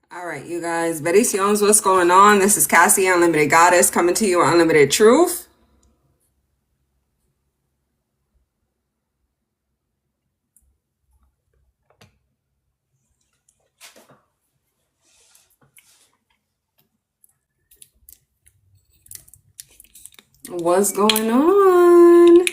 All right, you guys. Bendiciones, what's going on? This is Cassie, Unlimited Goddess, coming to you Unlimited Truth. What's going on?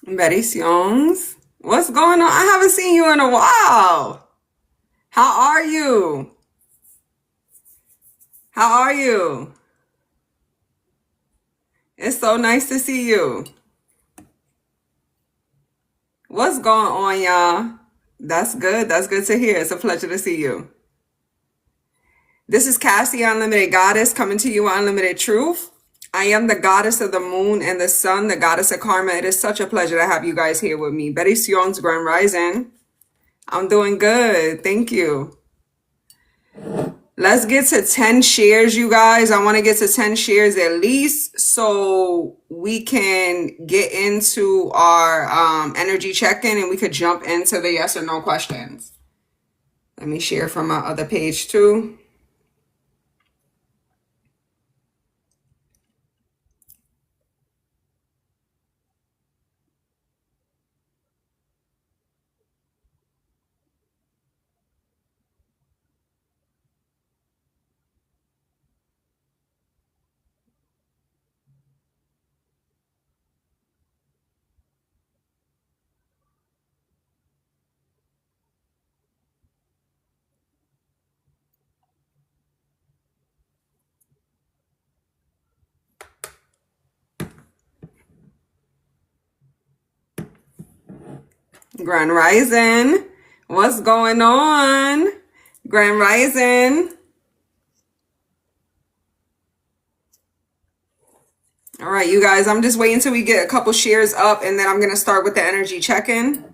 Bendiciones. What's going on? I haven't seen you in a while. How are you? How are you? It's so nice to see you. What's going on, y'all? That's good. That's good to hear. It's a pleasure to see you. This is Cassie, Unlimited Goddess, coming to you Unlimited Truth. I am the goddess of the moon and the sun, the goddess of karma. It is such a pleasure to have you guys here with me. Bendiciones, Grand Rising. I'm doing good. Thank you. Let's get to 10 shares, you guys. I want to get to 10 shares at least so we can get into our energy check-in and we could jump into the yes or no questions. Let me share from my other page too. Grand Rising. What's going on? Grand Rising. All right, you guys, I'm just waiting till we get a couple shares up and then I'm going to start with the energy check-in.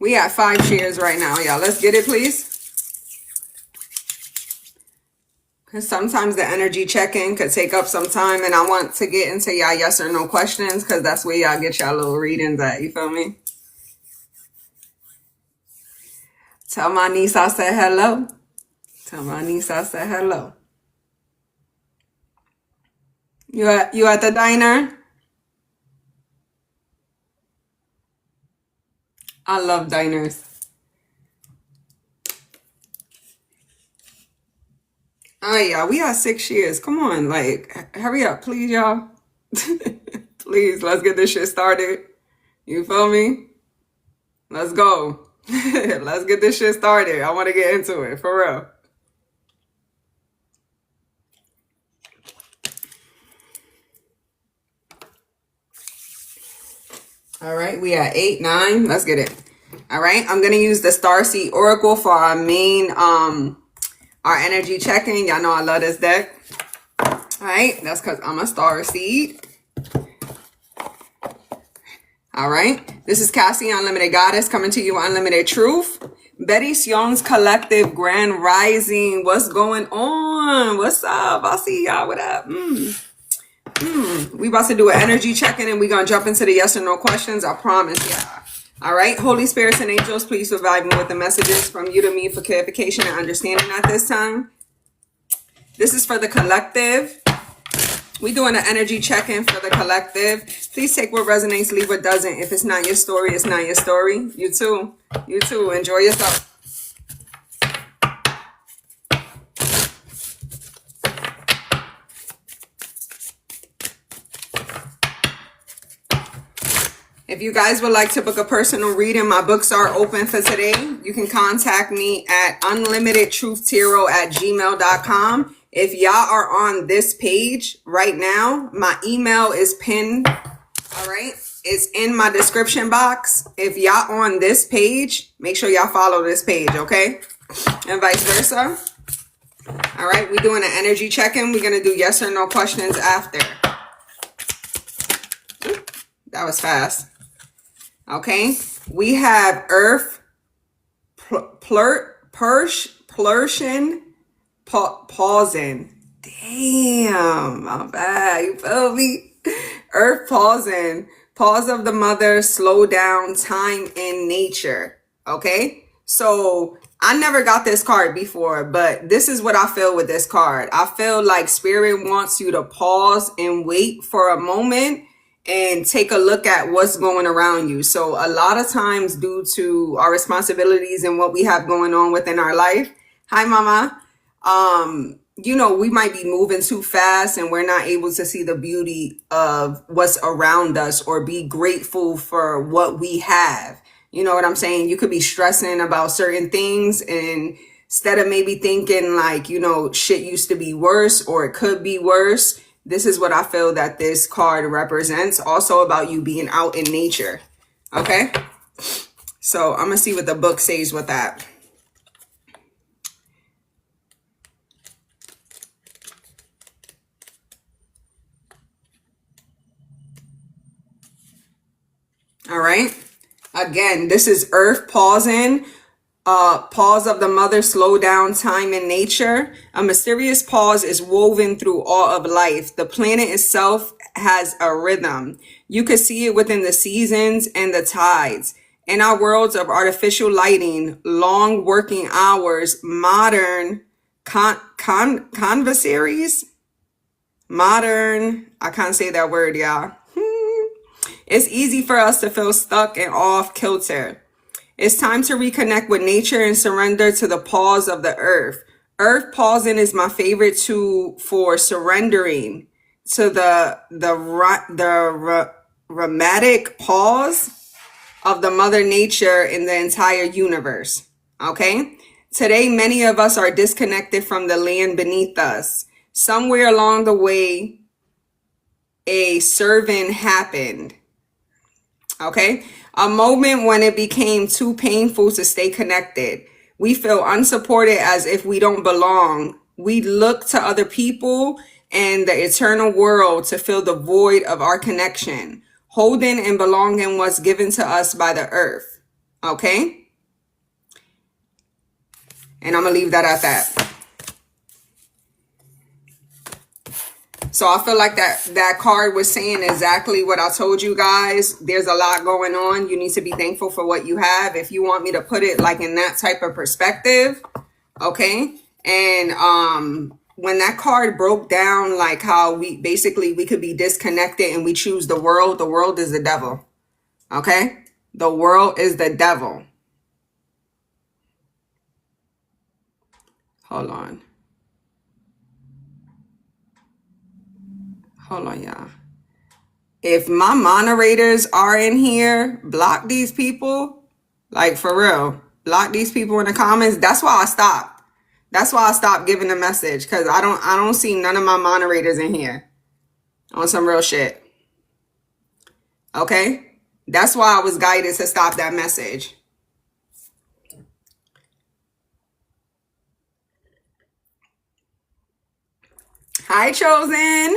We at 5 shares right now, y'all. Let's get it, please. Because sometimes the energy check-in could take up some time, and I want to get into y'all yes or no questions, because that's where y'all get y'all little readings at. You feel me? Tell my niece I said hello. Tell my niece I said hello. You at the diner? I love diners. Oh yeah, we got 6 years. Come on, like, hurry up, please, y'all. Please, let's get this shit started. You feel me? Let's go. Let's get this shit started. I want to get into it, for real. All right, we at 8, 9. Let's get it. All right, I'm going to use the Starseed Oracle for our main, our energy check-in. Y'all know I love this deck. All right, that's because I'm a Starseed. All right, this is Cassie, Unlimited Goddess, coming to you, Unlimited Truth. Betty Sion's Collective Grand Rising. What's going on? What's up? I see y'all. What up? We about to do an energy check-in, and we're going to jump into the yes or no questions. I promise y'all. All right, Holy Spirits and Angels, please provide me with the messages from you to me for clarification and understanding at this time. This is for the collective. We're doing an energy check-in for the collective. Please take what resonates, leave what doesn't. If it's not your story, it's not your story. You too. You too. Enjoy yourself. If you guys would like to book a personal reading, my books are open for today. You can contact me at unlimitedtruthtarot@gmail.com. If y'all are on this page right now, my email is pinned. All right. It's in my description box. If y'all on this page, make sure y'all follow this page, okay? And vice versa. All right. We're doing an energy check-in. We're going to do yes or no questions after. Ooh, that was fast. Okay, we have Earth, Persian, pausing. Damn, my bad. You feel me? Earth pausing. Pause of the mother, slow down, time in nature. Okay, so I never got this card before, but this is what I feel with this card. I feel like Spirit wants you to pause and wait for a moment and take a look at what's going around you. So a lot of times, due to our responsibilities and what we have going on within our life, hi mama, you know, we might be moving too fast and we're not able to see the beauty of what's around us or be grateful for what we have. You know what I'm saying? You could be stressing about certain things, and instead of maybe thinking like, you know, shit used to be worse or it could be worse, this is what I feel that this card represents. Also about you being out in nature. Okay? So I'm going to see what the book says with that. All right. Again, this is Earth pausing. Pause of the mother, slow down, time in nature. A mysterious pause is woven through all of life. The planet itself has a rhythm. You could see it within the seasons and the tides. In our worlds of artificial lighting, long working hours, modern conversaries, modern, I can't say that word, y'all. It's easy for us to feel stuck and off kilter. It's time to reconnect with nature and surrender to the pause of the earth. Earth pausing is my favorite tool for surrendering to the rhythmic pause of the mother nature in the entire universe. Okay? Today, many of us are disconnected from the land beneath us. Somewhere along the way, a servant happened. Okay? A moment when it became too painful to stay connected. We feel unsupported, as if we don't belong. We look to other people and the eternal world to fill the void of our connection. Holding and belonging was given to us by the earth. Okay? And I'm going to leave that at that. So I feel like that card was saying exactly what I told you guys. There's a lot going on. You need to be thankful for what you have. If you want me to put it like in that type of perspective, okay? And when that card broke down, like how we could be disconnected and we choose the world is the devil, okay? The world is the devil. Hold on. Hold on, y'all. If my moderators are in here, block these people. Like, for real. Block these people in the comments. That's why I stopped. That's why I stopped giving a message. Because I don't see none of my moderators in here. On some real shit. Okay? That's why I was guided to stop that message. Hi, Chosen.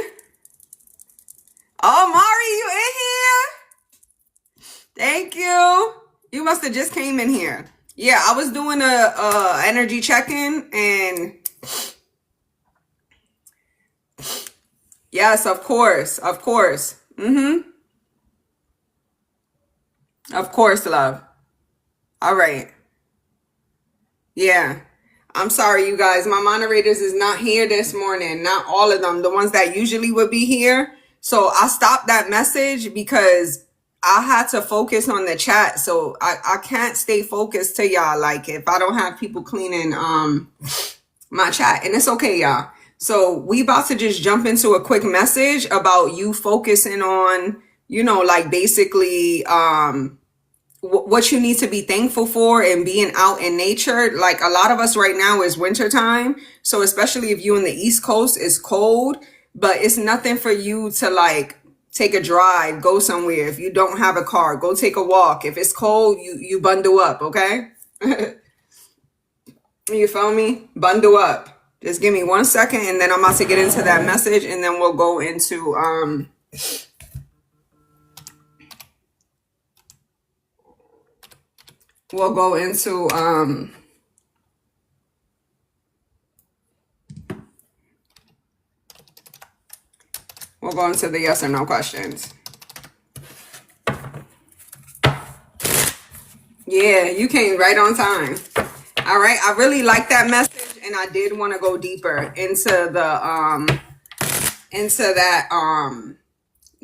Oh, Mari, you in here? Thank you. You must have just came in here. Yeah, I was doing a energy check-in, and yes, of course. Of course, love. All right. Yeah. I'm sorry, you guys. My moderators is not here this morning. Not all of them. The ones that usually would be here. So I stopped that message because I had to focus on the chat. So I can't stay focused to y'all. Like, if I don't have people cleaning my chat. And it's okay, y'all. So we about to just jump into a quick message about you focusing on, like basically what you need to be thankful for and being out in nature. Like, a lot of us right now is wintertime. So especially if you in the East Coast, it's cold, but it's nothing for you to like take a drive, go somewhere. If you don't have a car, go take a walk. If it's cold, you bundle up, okay? You feel me? Bundle up. Just give me 1 second, and then I'm about to get into that message, and then we'll go into we'll go into the yes or no questions. Yeah, you came right on time. All right, I really like that message, and I did want to go deeper into the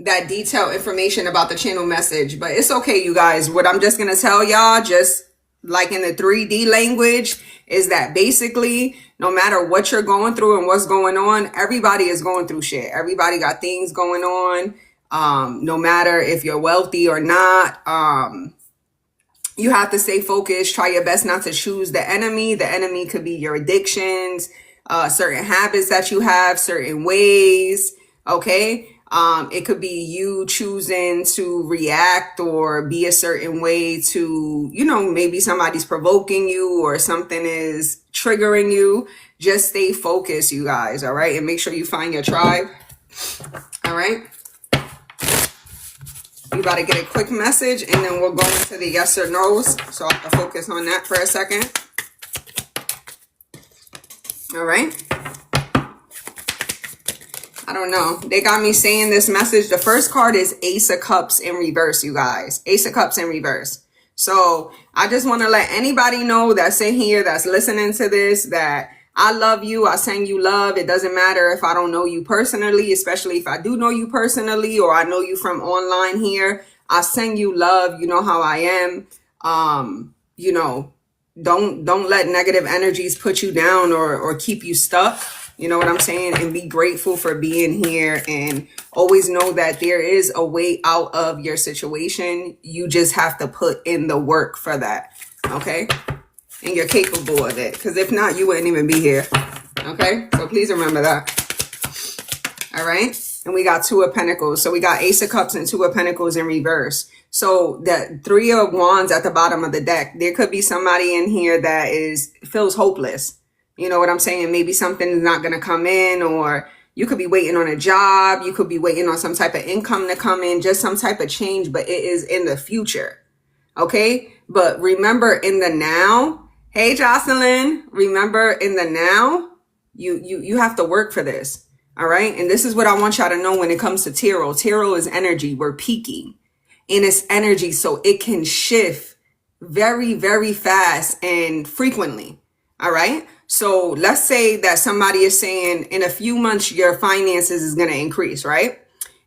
that detailed information about the channel message. But it's okay, you guys. What I'm just gonna tell y'all, just like in the 3D language, is that basically no matter what you're going through and what's going on, everybody is going through shit. Everybody got things going on. No matter if you're wealthy or not. You have to stay focused. Try your best not to choose the enemy. The enemy could be your addictions, certain habits that you have, certain ways. Okay. It could be you choosing to react or be a certain way to, maybe somebody's provoking you or something is triggering you. Just stay focused, you guys. All right. And make sure you find your tribe. All right. You got to get a quick message, and then we'll go into the yes or no's. So I have to focus on that for a second. All right. I don't know. They got me saying this message. The first card is Ace of Cups in reverse, you guys. Ace of Cups in reverse. So I just want to let anybody know that's in here, that's listening to this, that I love you. I send you love. It doesn't matter if I don't know you personally, especially if I do know you personally or I know you from online here. I send you love. You know how I am. Don't let negative energies put you down or keep you stuck. You know what I'm saying? And be grateful for being here, and always know that there is a way out of your situation. You just have to put in the work for that. Okay? And you're capable of it. Because if not, you wouldn't even be here. Okay? So please remember that. All right? And we got Two of Pentacles. So we got Ace of Cups and Two of Pentacles in reverse. So that Three of Wands at the bottom of the deck. There could be somebody in here that feels hopeless. You know what I'm saying? Maybe something's not going to come in, or you could be waiting on a job. You could be waiting on some type of income to come in, just some type of change, but it is in the future. Okay? But remember in the now, hey Jocelyn, remember in the now, you have to work for this. All right? And this is what I want y'all to know when it comes to tarot. Tarot is energy. We're peaking in its energy, so it can shift very, very fast and frequently. All right. So let's say that somebody is saying in a few months your finances is going to increase, right?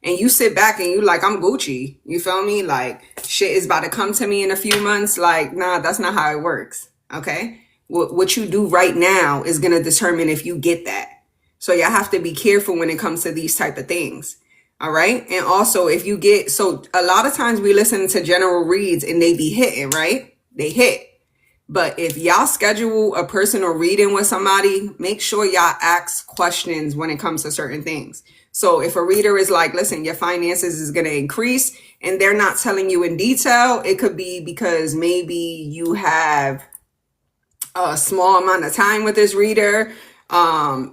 And you sit back and you like, I'm Gucci. You feel me? Like shit is about to come to me in a few months. Like, nah, that's not how it works. Okay. What you do right now is going to determine if you get that. So y'all have to be careful when it comes to these type of things. All right. And also if you get, so a lot of times we listen to general reads and they be hitting, right? They hit. But if y'all schedule a personal reading with somebody, make sure y'all ask questions when it comes to certain things. So if a reader is like, listen, your finances is going to increase and they're not telling you in detail, it could be because maybe you have a small amount of time with this reader.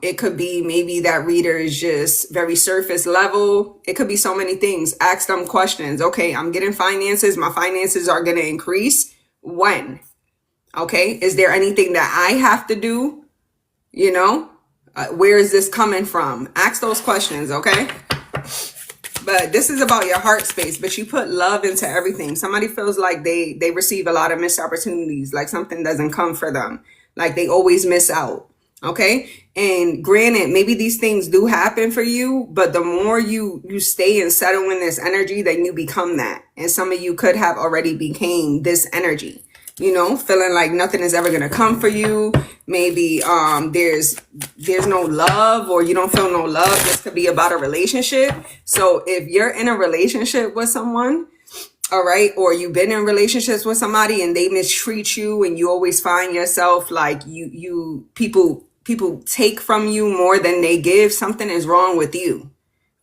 It could be maybe that reader is just very surface level. It could be so many things. Ask them questions. Okay, I'm getting finances. My finances are going to increase. When? Okay, is there anything that I have to do? You know, where is this coming from? Ask those questions, okay? But this is about your heart space, but you put love into everything. Somebody feels like they receive a lot of missed opportunities, like something doesn't come for them, like they always miss out. Okay. And granted, maybe these things do happen for you, but the more you stay and settle in this energy, then you become that. And some of you could have already became this energy, you know, feeling like nothing is ever going to come for you. Maybe, there's no love, or you don't feel no love. This could be about a relationship. So if you're in a relationship with someone, all right, or you've been in relationships with somebody and they mistreat you and you always find yourself like people take from you more than they give, something is wrong with you.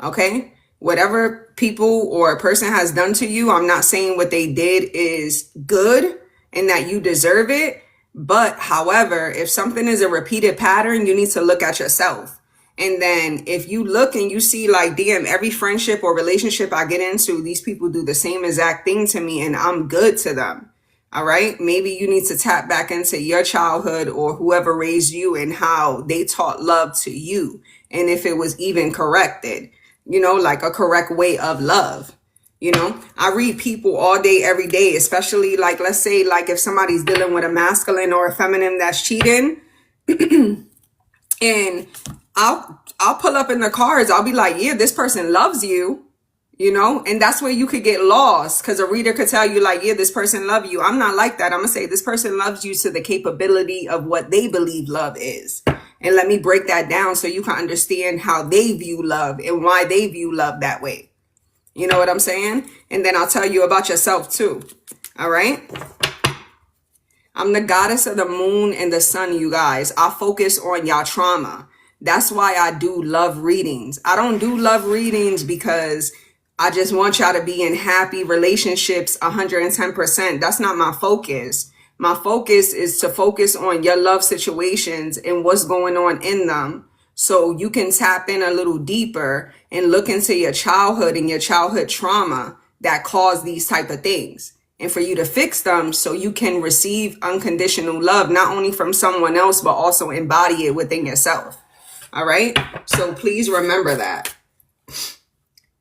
Okay? Whatever people or a person has done to you, I'm not saying what they did is good and that you deserve it. But however, if something is a repeated pattern, you need to look at yourself. And then if you look and you see like, damn, every friendship or relationship I get into, these people do the same exact thing to me and I'm good to them. All right. Maybe you need to tap back into your childhood or whoever raised you and how they taught love to you. And if it was even corrected, you know, like a correct way of love. You know, I read people all day, every day, especially like, let's say like if somebody's dealing with a masculine or a feminine that's cheating and I'll pull up in the cards. I'll be like, yeah, this person loves you. You know, and that's where you could get lost because a reader could tell you like, yeah, this person loves you. I'm not like that. I'm going to say this person loves you to the capability of what they believe love is. And let me break that down so you can understand how they view love and why they view love that way. You know what I'm saying? And then I'll tell you about yourself too. All right. I'm the goddess of the moon and the sun, you guys. I focus on y'all trauma. That's why I do love readings. I don't do love readings because I just want y'all to be in happy relationships 110%. That's not my focus. My focus is to focus on your love situations and what's going on in them. So you can tap in a little deeper and look into your childhood and your childhood trauma that caused these type of things. And for you to fix them so you can receive unconditional love, not only from someone else, but also embody it within yourself. All right. So please remember that.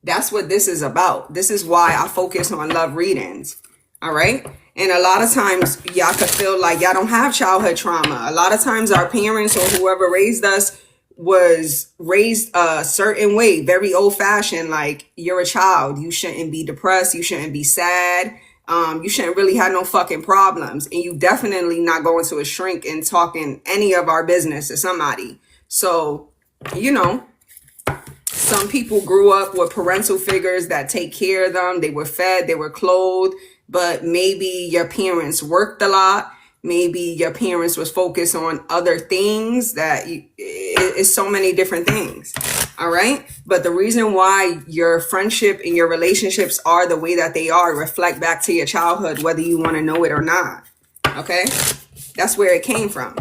That's what this is about. This is why I focus on love readings. All right. And a lot of times y'all could feel like y'all don't have childhood trauma. A lot of times our parents or whoever raised us was raised a certain way, very old fashioned. Like you're a child. You shouldn't be depressed. You shouldn't be sad. You shouldn't really have no fucking problems. And you definitely not going to a shrink and talking any of our business to somebody. So, you know, some people grew up with parental figures that take care of them. They were fed, they were clothed, but maybe your parents worked a lot. Maybe your parents was focused on other things it's so many different things. All right. But the reason why your friendship and your relationships are the way that they are reflect back to your childhood, whether you want to know it or not. Okay. That's where it came from.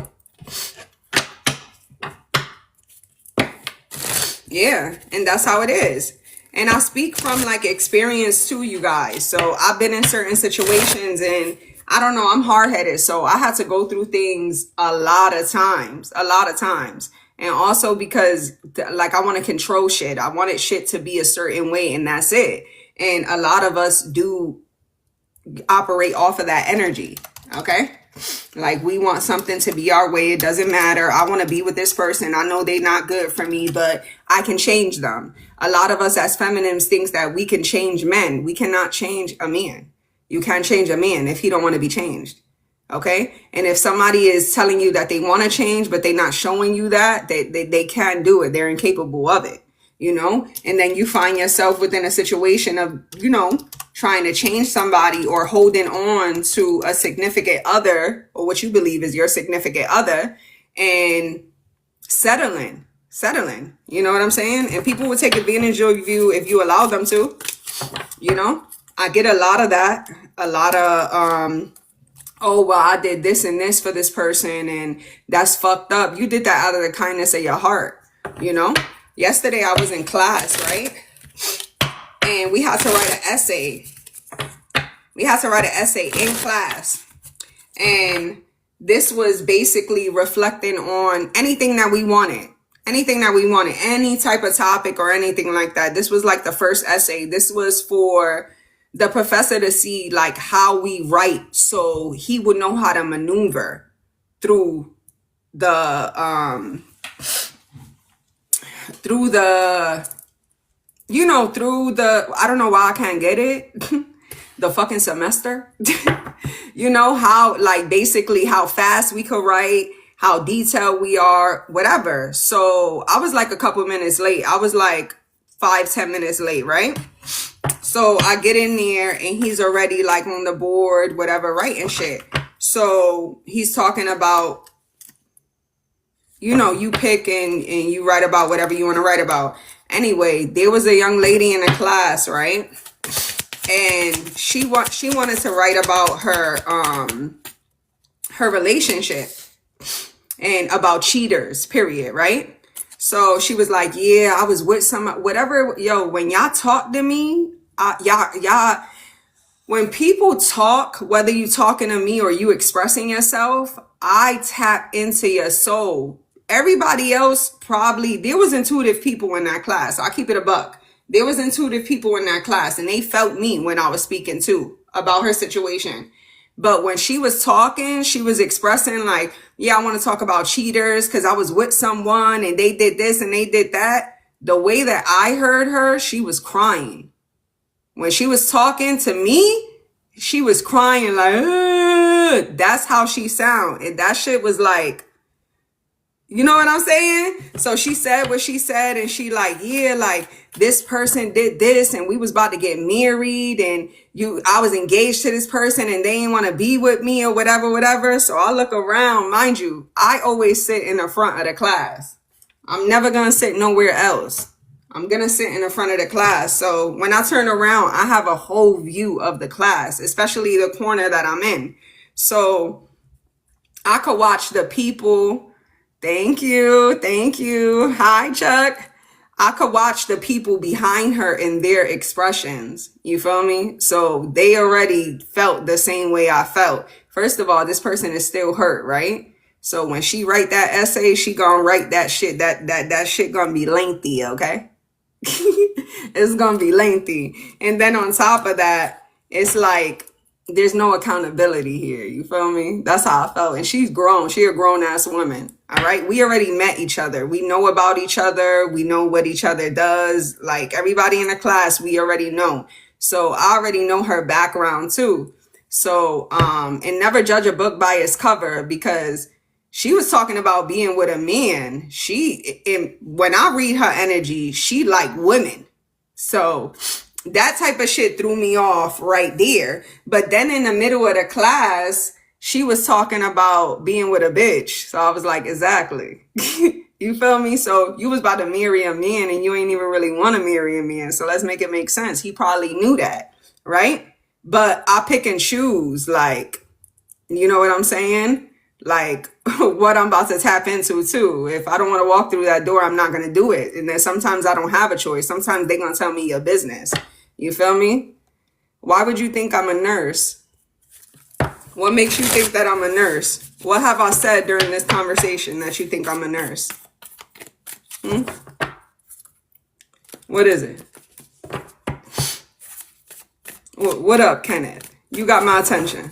Yeah, and that's how it is. And I speak from like experience too, you guys. So I've been in certain situations, and I don't know, I'm hard-headed. So I had to go through things a lot of times, a lot of times. And also because like I want to control shit. I wanted shit to be a certain way, and that's it. And a lot of us do operate off of that energy. Okay. Like we want something to be our way. It doesn't matter. I want to be with this person. I know they're not good for me, but I can change them. A lot of us as feminines thinks that we can change men. We cannot change a man. You can't change a man if he don't want to be changed. Okay. And if somebody is telling you that they want to change, but they're not showing you that, they can't do it. They're incapable of it, you know? And then you find yourself within a situation of, you know, trying to change somebody or holding on to a significant other, or what you believe is your significant other, and settling, you know what I'm saying? And people will take advantage of you if you allow them to, you know? I get a lot of that, a lot of, oh, well, I did this and this for this person, and that's fucked up. You did that out of the kindness of your heart, you know? Yesterday I was in class, right? And we had to write an essay. We had to write an essay in class. And this was basically reflecting on anything that we wanted. Anything that we wanted. Any type of topic or anything like that. This was like the first essay. This was for the professor to see like how we write, so he would know how to maneuver through the you know, through the, I don't know why I can't get it, the fucking semester. You know, how, like, basically how fast we could write, how detailed we are, whatever. So I was like a couple minutes late. I was like 5-10 minutes late, right? So I get in there and he's already like on the board, whatever, writing shit. So he's talking about, you know, you pick and you write about whatever you want to write about. Anyway, there was a young lady in the class, right? And she wanted to write about her relationship and about cheaters, period, right? So she was like, yeah, I was with some, whatever. Yo, when y'all talk to me, y'all, when people talk, whether you talking to me or you expressing yourself, I tap into your soul. Everybody else probably, there was intuitive people in that class. I'll keep it a buck. There was intuitive people in that class, and they felt me when I was speaking too about her situation. But when she was talking, she was expressing like, yeah, I want to talk about cheaters because I was with someone and they did this and they did that. The way that I heard her, she was crying. When she was talking to me, she was crying like, ugh. That's how she sound. And that shit was like, you know what I'm saying? So she said what she said, and she like, yeah, like this person did this and we was about to get married, and I was engaged to this person and they didn't want to be with me or whatever. So I look around, mind you, I always sit in the front of the class. I'm never going to sit nowhere else. I'm going to sit in the front of the class. So when I turn around, I have a whole view of the class, especially the corner that I'm in. So I could watch the people. Thank you. Thank you. Hi, Chuck. I could watch the people behind her in their expressions. You feel me? So they already felt the same way I felt. First of all, this person is still hurt, right? So when she write that essay, she gonna write that shit. That shit gonna be lengthy, okay? It's gonna be lengthy. And then on top of that, it's like, there's no accountability here. You feel me? That's how I felt. And she's grown. She a grown ass woman. All right. We already met each other. We know about each other. We know what each other does. Like everybody in the class, we already know. So I already know her background too. So, and never judge a book by its cover, because she was talking about being with a man. When I read her energy, she like women. So that type of shit threw me off right there. But then in the middle of the class, she was talking about being with a bitch. So I was like, exactly. You feel me? So you was about to marry a man and you ain't even really want to marry a man. So let's make it make sense. He probably knew that, right? But I pick and choose, like, you know what I'm saying? like what I'm about to tap into too. If I don't want to walk through that door, I'm not going to do it. And then sometimes I don't have a choice. Sometimes they're going to tell me your business. You feel me? Why would you think I'm a nurse? What makes you think that I'm a nurse? What have I said during this conversation that you think I'm a nurse? What is it? What up, Kenneth? You got my attention.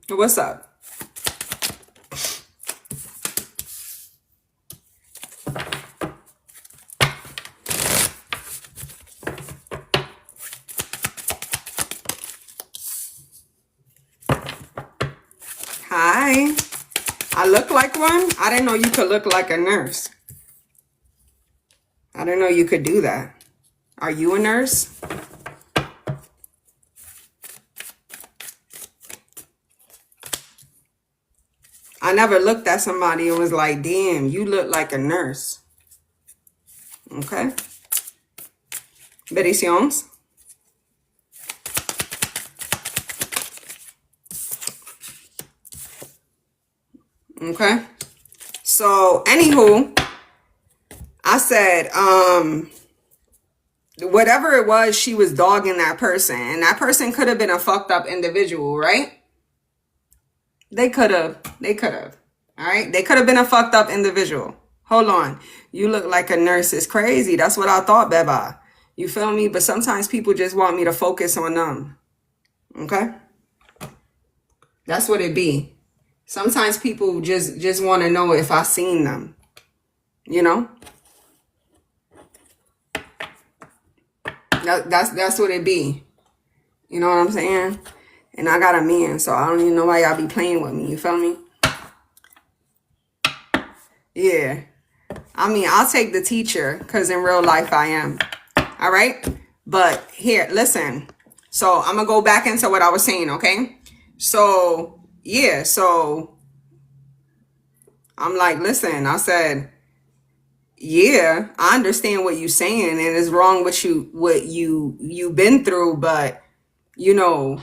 What's up? Hi. I look like one? I didn't know you could look like a nurse. I didn't know you could do that. Are you a nurse? I never looked at somebody and was like, damn, you look like a nurse. Okay. Bendiciones. Okay. So, anywho, I said, whatever it was, she was dogging that person. And that person could have been a fucked up individual, right? They could have. All right? They could have been a fucked up individual. Hold on. You look like a nurse. It's crazy. That's what I thought, Beba. You feel me? But sometimes people just want me to focus on them. Okay? That's what it be. Sometimes people just want to know if I seen them. You know? That's what it be. You know what I'm saying? And I got a man, so I don't even know why y'all be playing with me. You feel me? Yeah. I mean, I'll take the teacher because in real life I am. All right? But here, listen. So I'm going to go back into what I was saying, okay? So, yeah. So I'm like, listen, I said, yeah, I understand what you're saying and it's wrong what you've been through, but you know,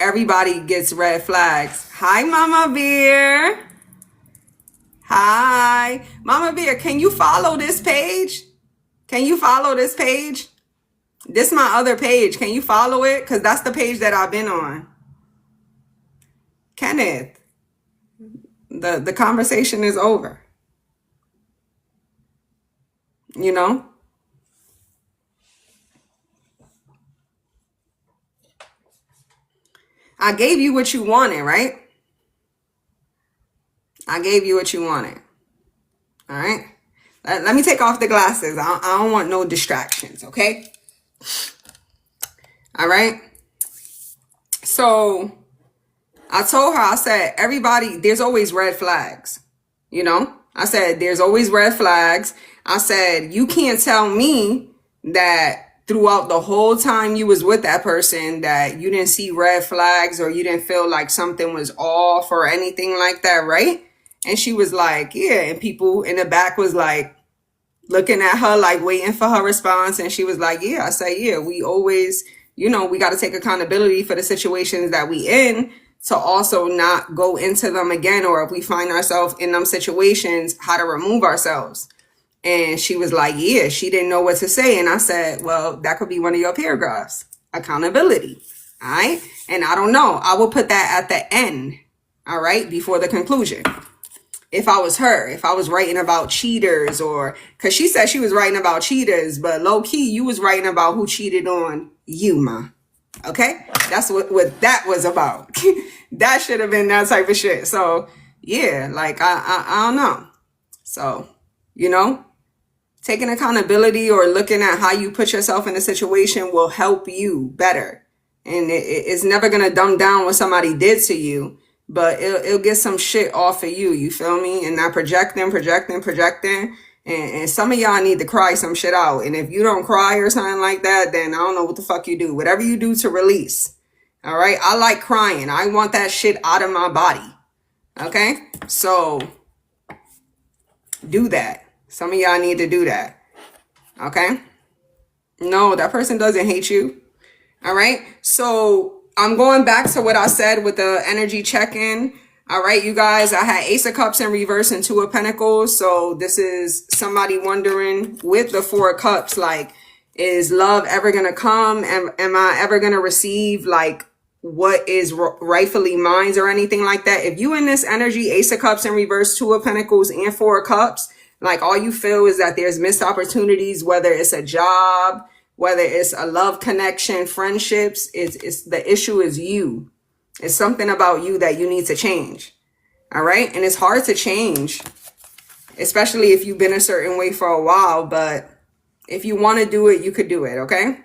everybody gets red flags. Hi, Mama Bear. Hi. Mama Bear, can you follow this page? Can you follow this page? This is my other page. Can you follow it? Because that's the page that I've been on. Kenneth, the conversation is over. You know? I gave you what you wanted, right? I gave you what you wanted. All right? Let me take off the glasses. I don't want no distractions, okay? All right? So I told her, I said, everybody, there's always red flags. You know? I said, there's always red flags. I said, you can't tell me that throughout the whole time you was with that person that you didn't see red flags or you didn't feel like something was off or anything like that, right? And she was like, yeah. And people in the back was like looking at her, like waiting for her response. And she was like, yeah. I said, yeah, we always, you know, we got to take accountability for the situations that we in to also not go into them again. Or if we find ourselves in them situations, how to remove ourselves. And she was like, yeah, she didn't know what to say. And I said, well, that could be one of your paragraphs. Accountability. All right. And I don't know. I will put that at the end. All right. Before the conclusion. If I was her, if I was writing about cheaters or because she said she was writing about cheaters, but low key, you was writing about who cheated on you, ma. Okay. That's what that was about. That should have been that type of shit. So yeah, like, I don't know. So, you know, taking accountability or looking at how you put yourself in a situation will help you better. And it's never going to dumb down what somebody did to you, but it'll get some shit off of you. You feel me? And not projecting. And some of y'all need to cry some shit out. And if you don't cry or something like that, then I don't know what the fuck you do. Whatever you do to release. All right. I like crying. I want that shit out of my body. Okay. So do that. Some of y'all need to do that. Okay. No, that person doesn't hate you. All right. So I'm going back to what I said with the energy check-in. All right, you guys, I had Ace of Cups in reverse and Two of Pentacles. So this is somebody wondering with the Four of Cups, like, is love ever going to come? Am I ever going to receive like what is rightfully mine or anything like that? If you in this energy, Ace of Cups in reverse, Two of Pentacles and Four of Cups, like all you feel is that there's missed opportunities, whether it's a job, whether it's a love connection, friendships, it's the issue is you. It's something about you that you need to change. All right. And it's hard to change, especially if you've been a certain way for a while. But if you want to do it, you could do it. Okay.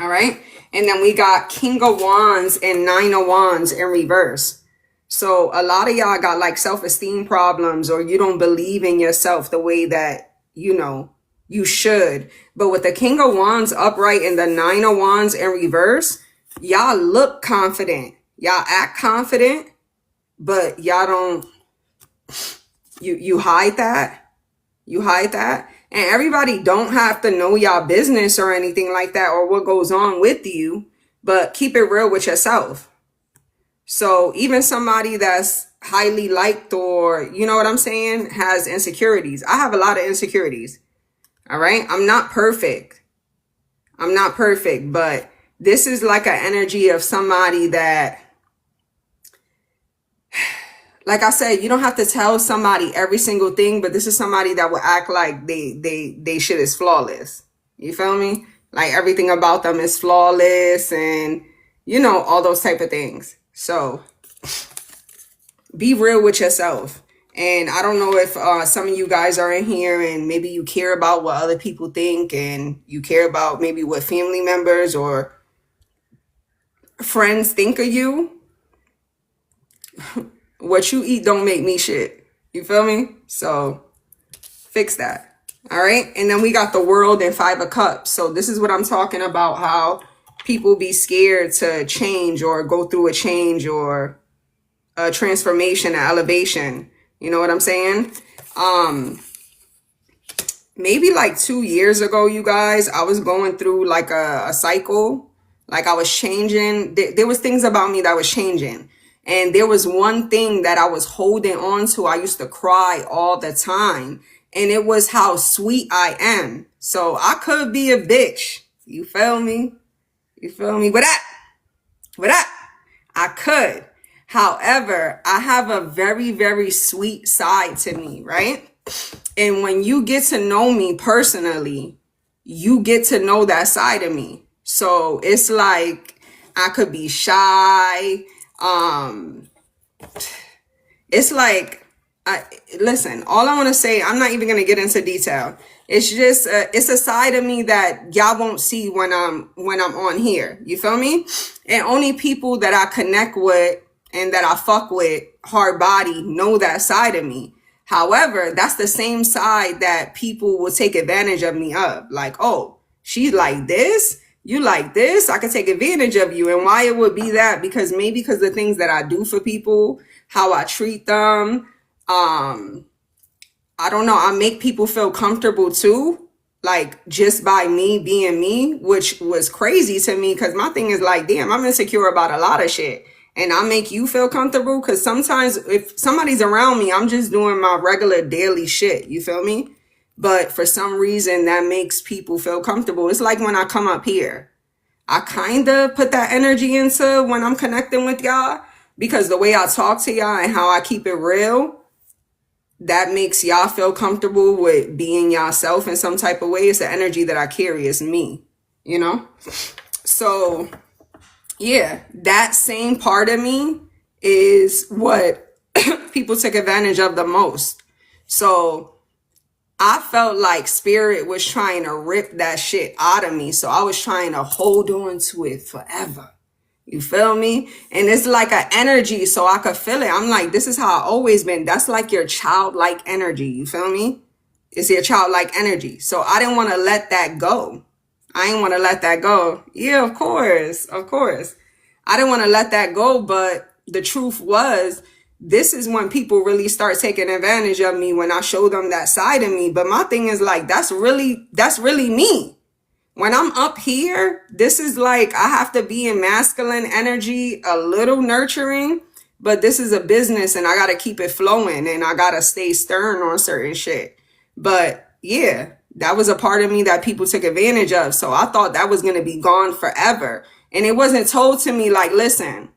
All right. And then we got King of Wands and Nine of Wands in reverse. So a lot of y'all got like self-esteem problems, or you don't believe in yourself the way that, you know, you should. But with the King of Wands upright and the Nine of Wands in reverse, y'all look confident. Y'all act confident, but y'all don't, you hide that. You hide that. And everybody don't have to know y'all business or anything like that, or what goes on with you, but keep it real with yourself. So even somebody that's highly liked, or, you know what I'm saying, has insecurities. I have a lot of insecurities. All right. I'm not perfect. I'm not perfect, but this is like an energy of somebody that, like I said, you don't have to tell somebody every single thing, but this is somebody that will act like they shit is flawless. You feel me? Like everything about them is flawless and, you know, all those type of things. So be real with yourself. And I don't know if some of you guys are in here and maybe you care about what other people think, and you care about maybe what family members or friends think of you. What you eat don't make me shit. You feel me? So fix that. All right. And then we got the World and Five of Cups. So this is what I'm talking about, how people be scared to change or go through a change or a transformation, an elevation. You know what I'm saying? Maybe like 2 years ago, you guys, I was going through like a cycle. Like I was changing. There was things about me that was changing. And there was one thing that I was holding on to. I used to cry all the time. And it was how sweet I am. So I could be a bitch. You feel me? You feel me? With that, I could. However, I have a very, very sweet side to me, right? And when you get to know me personally, you get to know that side of me. So it's like I could be shy. It's like, listen, all I want to say, I'm not even going to get into detail. It's just, it's a side of me that y'all won't see when I'm on here. You feel me? And only people that I connect with and that I fuck with hard body know that side of me. However, that's the same side that people will take advantage of me of. Like, oh, she's like this. You like this. I could take advantage of you. And why it would be that? Because maybe because the things that I do for people, how I treat them. I don't know. I make people feel comfortable too. Like just by me being me, which was crazy to me. Cause my thing is like, damn, I'm insecure about a lot of shit. And I make you feel comfortable. Cause sometimes if somebody's around me, I'm just doing my regular daily shit. You feel me? But for some reason that makes people feel comfortable. It's like when I come up here, I kind of put that energy into when I'm connecting with y'all, because the way I talk to y'all and how I keep it real, that makes y'all feel comfortable with being yourself in some type of way. It's the energy that I carry. It's me, you know? So yeah, that same part of me is what people take advantage of the most. So I felt like spirit was trying to rip that shit out of me. So I was trying to hold on to it forever. You feel me? And it's like an energy, so I could feel it. I'm like, this is how I always been. That's like your childlike energy. You feel me? It's your childlike energy. So I didn't want to let that go. I didn't want to let that go. Yeah, of course. Of course. I didn't want to let that go. But the truth was, this is when people really start taking advantage of me, when I show them that side of me. But my thing is like, that's really me. When I'm up here, this is like I have to be in masculine energy, a little nurturing, but this is a business and I got to keep it flowing and I got to stay stern on certain shit. But yeah, that was a part of me that people took advantage of. So I thought that was going to be gone forever. And it wasn't told to me like, listen,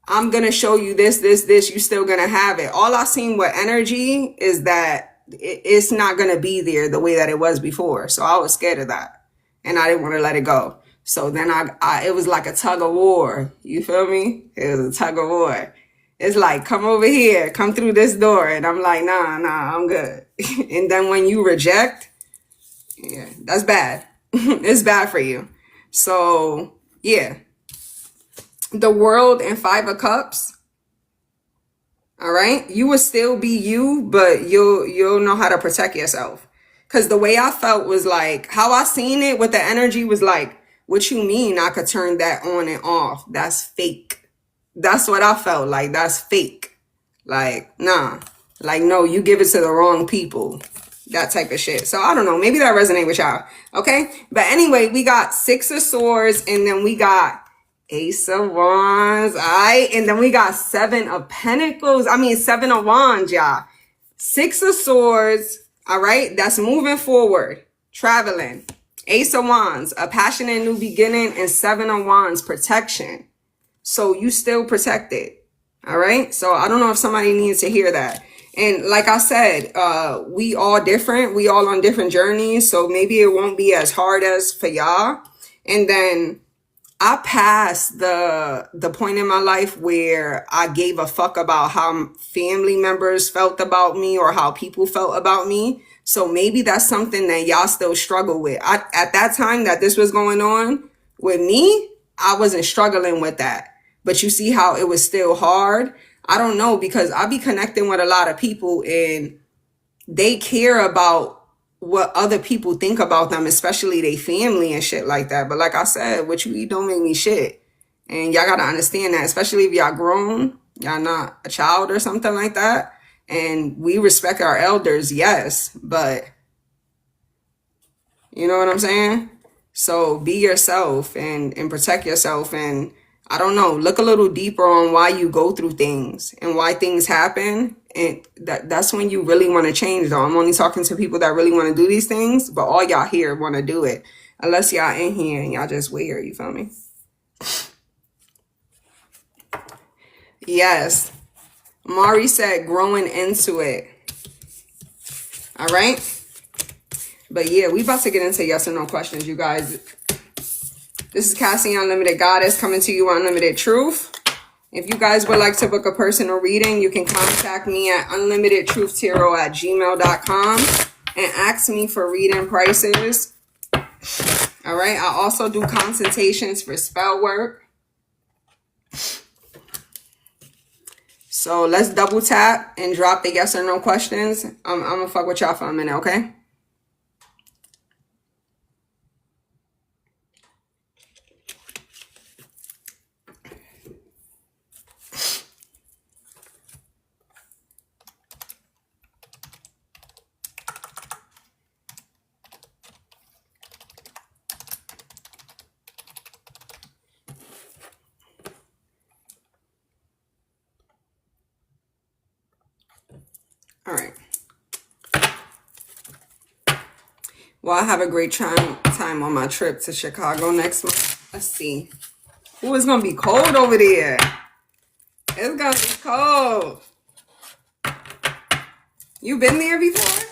I'm going to show you this, this, you still going to have it. All I seen with energy is that it's not going to be there the way that it was before. So I was scared of that and I didn't want to let it go. So then it was like a tug of war. You feel me? It was a tug of war. It's like, come over here, come through this door. And I'm like, nah, I'm good. And then when you reject, yeah, that's bad. It's bad for you. So yeah. The world and 5 of Cups. All right. You will still be you, but you'll know how to protect yourself. Cause the way I felt was like, how I seen it with the energy was like, what you mean I could turn that on and off? That's fake. That's what I felt like. That's fake. Like, nah. Like, no, you give it to the wrong people. That type of shit. So I don't know. Maybe that resonate with y'all. Okay. But anyway, we got 6 of Swords and then we got Ace of Wands, all right? And then we got 7 of Pentacles. 7 of Wands, y'all. 6 of Swords, all right? That's moving forward, traveling. Ace of Wands, a passionate new beginning, and 7 of Wands, protection. So you still protected, all right? So I don't know if somebody needs to hear that. And like I said, we all different. We all on different journeys. So maybe it won't be as hard as for y'all. And then I passed the point in my life where I gave a fuck about how family members felt about me or how people felt about me. So maybe that's something that y'all still struggle with. At that time that this was going on with me, I wasn't struggling with that. But you see how it was still hard? I don't know, because I be connecting with a lot of people and they care about what other people think about them, especially their family and shit like that. But like I said, what you eat don't make me shit. And y'all gotta understand that, especially if y'all grown, y'all not a child or something like that. And we respect our elders, yes, but you know what I'm saying? So be yourself and protect yourself. And I don't know, look a little deeper on why you go through things and why things happen. And that's when you really want to change, though. I'm only talking to people that really want to do these things, but all y'all here want to do it. Unless y'all in here and y'all just weird, you feel me? Yes. Mari said growing into it. All right? But yeah, we about to get into yes or no questions, you guys. This is Cassie, Unlimited Goddess, coming to you on Unlimited Truth. If you guys would like to book a personal reading, you can contact me at unlimitedtruthtarot@gmail.com and ask me for reading prices. All right. I also do consultations for spell work. So let's double tap and drop the yes or no questions. I'm going to fuck with y'all for a minute, okay? All right. Well, I have a great time on my trip to Chicago next month. Let's see. Ooh, it's going to be cold over there. It's going to be cold. You been there before?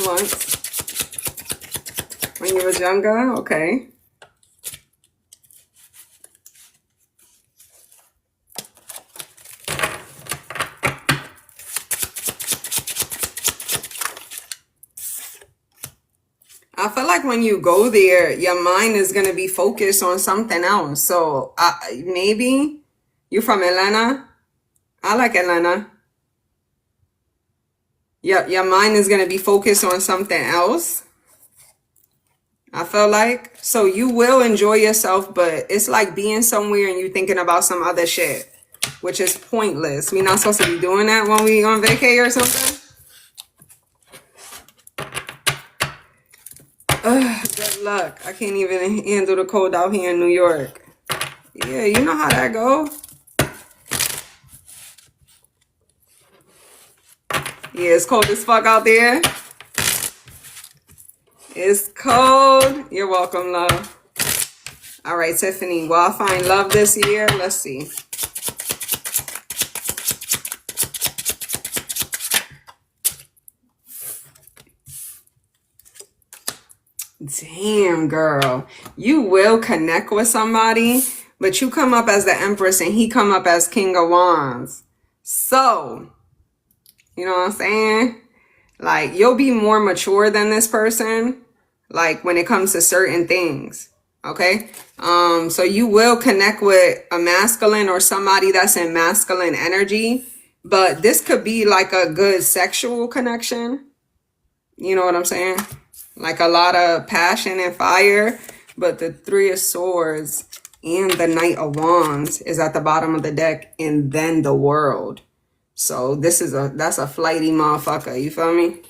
Once. When you was younger? Okay. I feel like when you go there, your mind is going to be focused on something else. So maybe you're from Atlanta. I like Atlanta. Your mind is going to be focused on something else. I feel like. So you will enjoy yourself, but it's like being somewhere and you thinking about some other shit, which is pointless. We not supposed to be doing that when we on vacay or something. Ugh, good luck. I can't even handle the cold out here in New York. Yeah, you know how that go. Yeah, it's cold as fuck out there. It's cold. You're welcome, love. All right, Tiffany. Will I find love this year? Let's see. Damn, girl. You will connect with somebody, but you come up as the Empress and he come up as King of Wands. So, you know what I'm saying? Like, you'll be more mature than this person, like, when it comes to certain things. Okay? So you will connect with a masculine or somebody that's in masculine energy, but this could be like a good sexual connection. You know what I'm saying? Like a lot of passion and fire, but the Three of Swords and the Knight of Wands is at the bottom of the deck, and then the World. So that's a flighty motherfucker. You feel me?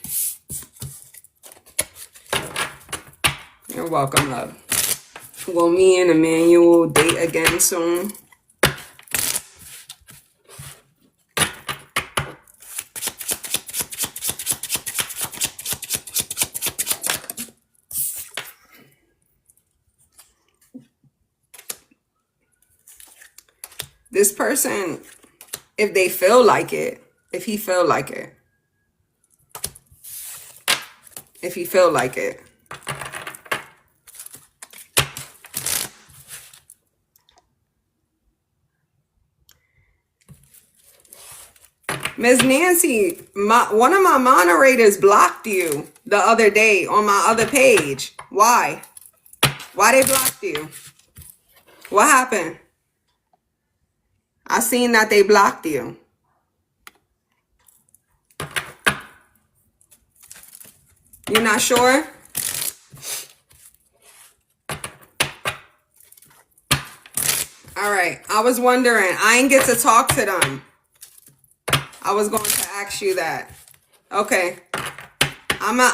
You're welcome, love. Will me and Emmanuel date again soon? This person, if they feel like it, if he feel like it, if he feel like it. Miss Nancy, one of my moderators blocked you the other day on my other page. Why? Why they blocked you? What happened? I seen that they blocked you. You're not sure? All right. I was wondering. I ain't get to talk to them. I was going to ask you that. Okay. I'ma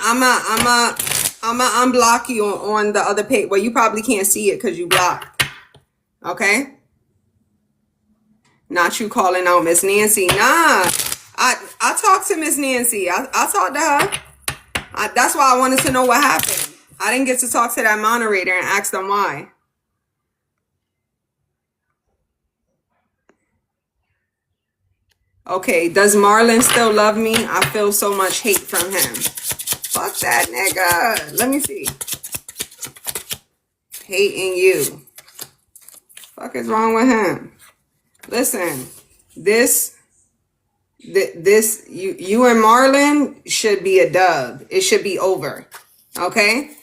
unblock you on the other page. Well, you probably can't see it because you blocked. Okay? Not you calling out Miss Nancy. Nah. I talked to Miss Nancy. I talked to her. That's why I wanted to know what happened. I didn't get to talk to that moderator and ask them why. Okay, does Marlon still love me? I feel so much hate from him. Fuck that nigga. Let me see. Hating you. Fuck is wrong with him? Listen, you and Marlon should be a dub. It should be over. Okay?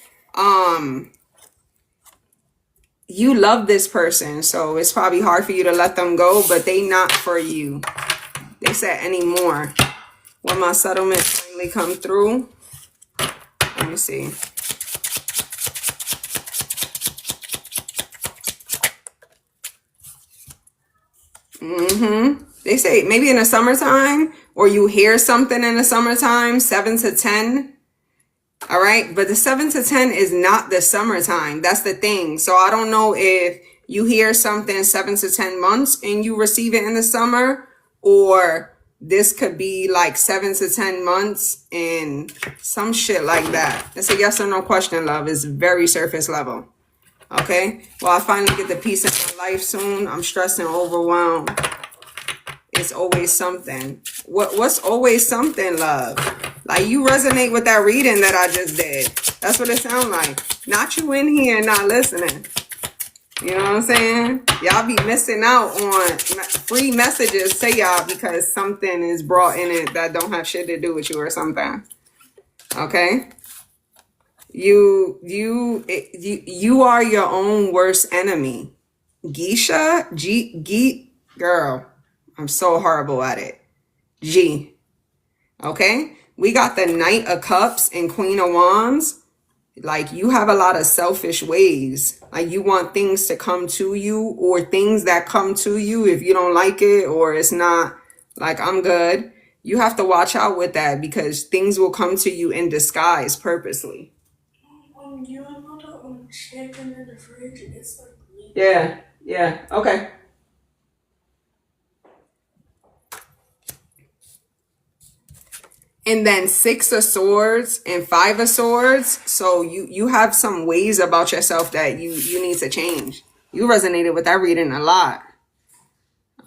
You love this person, so it's probably hard for you to let them go, but they not for you. They said anymore. When my settlement finally come through, let me see. They say maybe in the summertime, or you hear something in the summertime, 7 to 10. All right. But the 7 to 10 is not the summertime. That's the thing. So I don't know if you hear something 7 to 10 months and you receive it in the summer, or this could be like 7 to 10 months and some shit like that. It's a yes or no question, love. It's very surface level. Okay. Well, I finally get the peace in my life soon. I'm stressed and overwhelmed. It's always something. What's always something, love? Like, you resonate with that reading that I just did. That's what it sounds like. Not you in here and not listening. You know what I'm saying? Y'all be missing out on free messages to y'all because something is brought in it that don't have shit to do with you or something. Okay? You are your own worst enemy. Geisha? Girl, I'm so horrible at it. G. Okay? We got the Knight of Cups and Queen of Wands. Like, you have a lot of selfish ways. Like, you want things to come to you, or things that come to you, if you don't like it or it's not like, I'm good, you have to watch out with that, because things will come to you in disguise purposely. When you're about to check in the fridge, it's like leaking. Yeah, okay. And then 6 of Swords and 5 of Swords. So you have some ways about yourself that you need to change. You resonated with that reading a lot.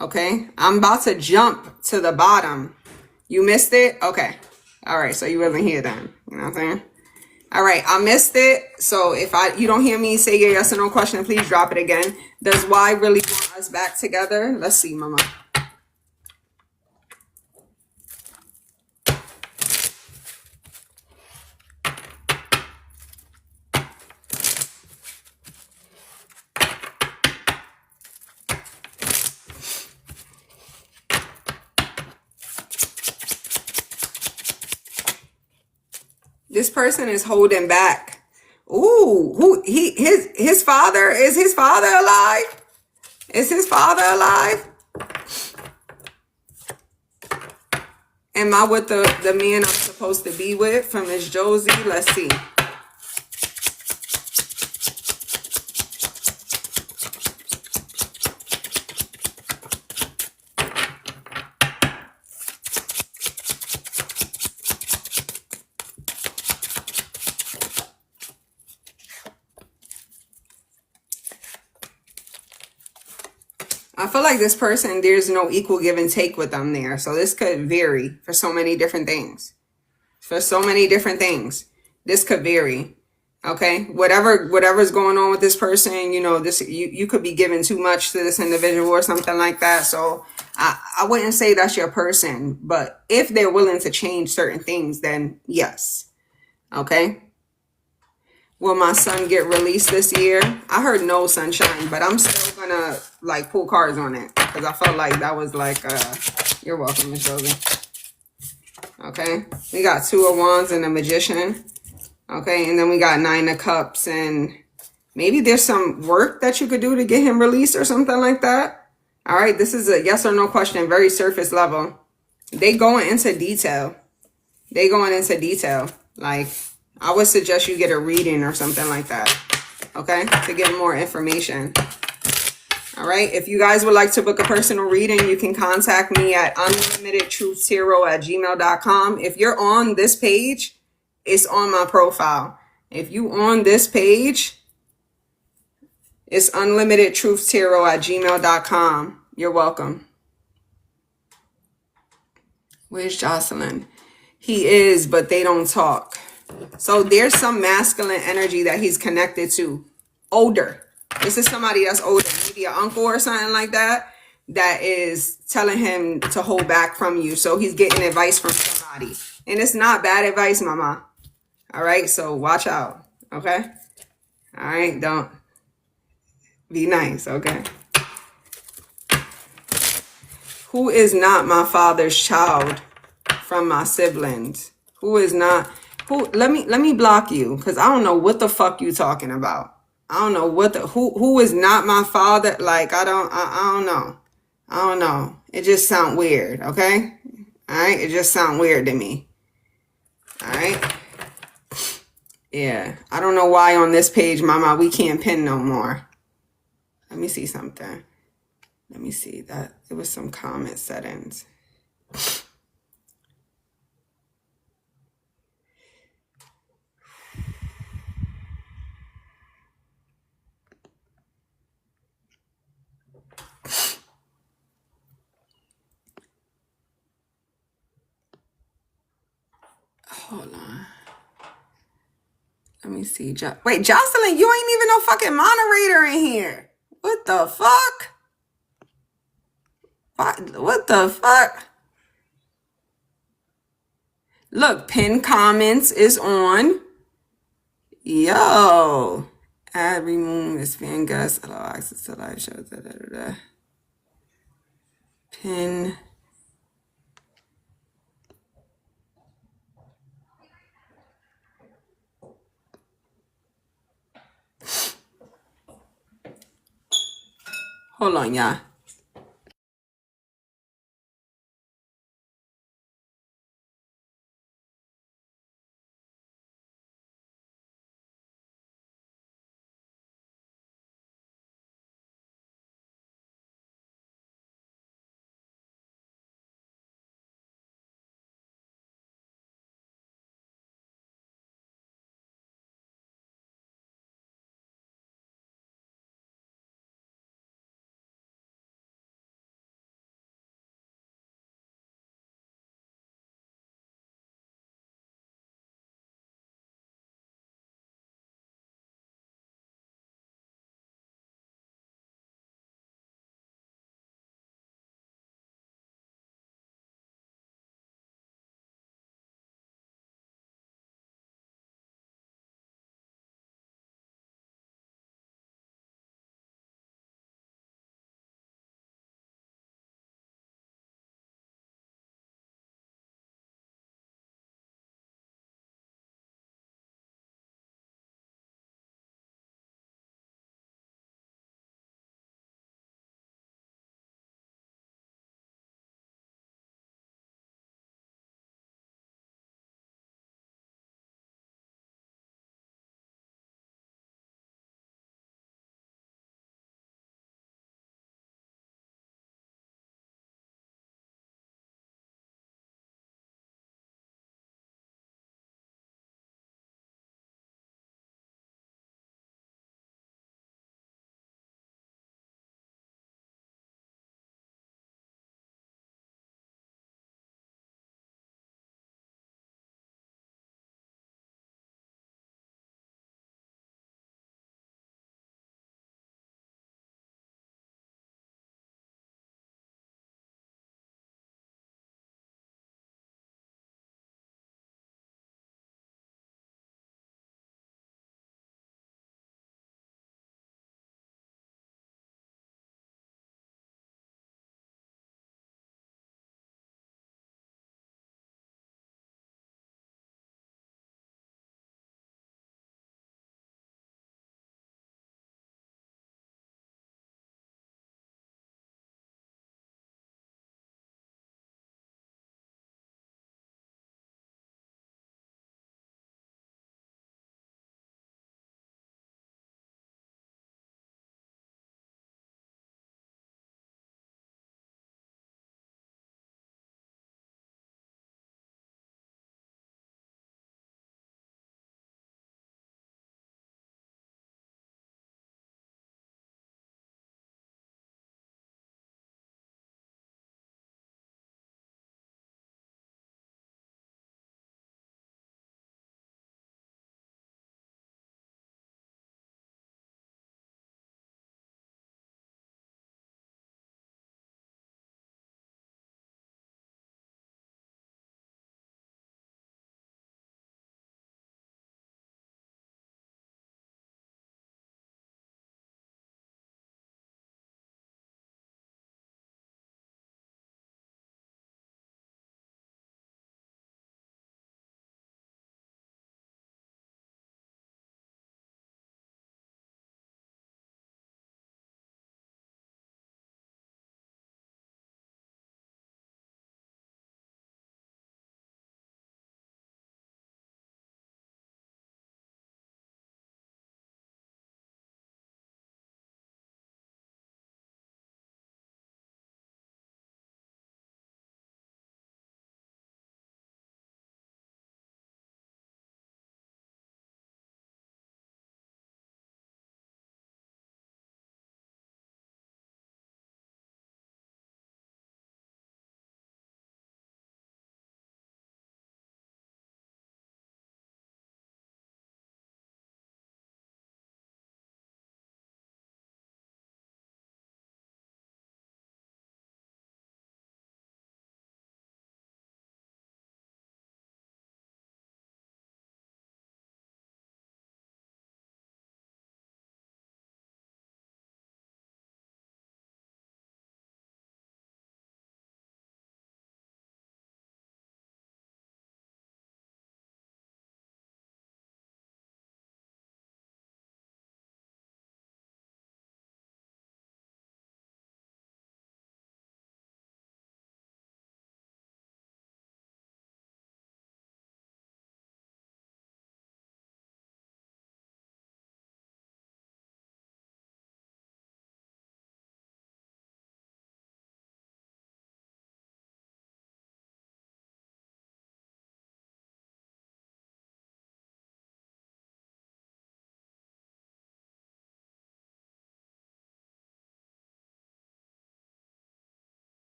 Okay, I'm about to jump to the bottom. You missed it? Okay. All right, so you wasn't here then. You know what I'm saying? All right, I missed it. So if you don't hear me say your yes or no question, please drop it again. Does Y really want us back together? Let's see, mama. This person is holding back. Ooh, his father, is his father alive? Is his father alive? Am I with the man I'm supposed to be with from Miss Josie? Let's see. I feel like this person, there's no equal give and take with them there. So this could vary for so many different things. For so many different things. This could vary. Okay? Whatever's going on with this person, you know, this you could be giving too much to this individual or something like that. So I wouldn't say that's your person. But if they're willing to change certain things, then yes. Okay? Will my son get released this year? I heard no, sunshine, but I'm still gonna like pull cards on it, because I felt like that was like you're welcome, Miss Josie. Okay, we got 2 of Wands and a Magician. Okay, and then we got 9 of Cups, and maybe there's some work that you could do to get him released or something like that. All right, this is a yes or no question, very surface level. They going into detail. Like, I would suggest you get a reading or something like that, okay, to get more information. All right, if you guys would like to book a personal reading, you can contact me at unlimitedtruthzero@gmail.com. If you're on this page, it's on my profile. If you on this page, it's unlimitedtruthzero@gmail.com. You're welcome. Where's Jocelyn? He is, but they don't talk. So there's some masculine energy that he's connected to. Older. This is somebody that's older. Maybe an uncle or something like that. That is telling him to hold back from you. So he's getting advice from somebody. And it's not bad advice, mama. All right? So watch out. Okay? All right? Don't. Be nice. Okay? Who is not my father's child from my siblings? Who is not... let me block you, because I don't know what the fuck you talking about. I don't know what who is not my father. Like, I don't know. I don't know. It just sound weird, okay? All right, it just sound weird to me. All right. Yeah, I don't know why on this page, mama, we can't pin no more. Let me see something. Let me see that it was some comment settings. Hold on. Let me see. Wait, Jocelyn, you ain't even no fucking moderator in here. What the fuck? What the fuck? Look, pin comments is on. Yo. Add, remove, expand guests, allow access to live shows. Pin. Hold on, y'all.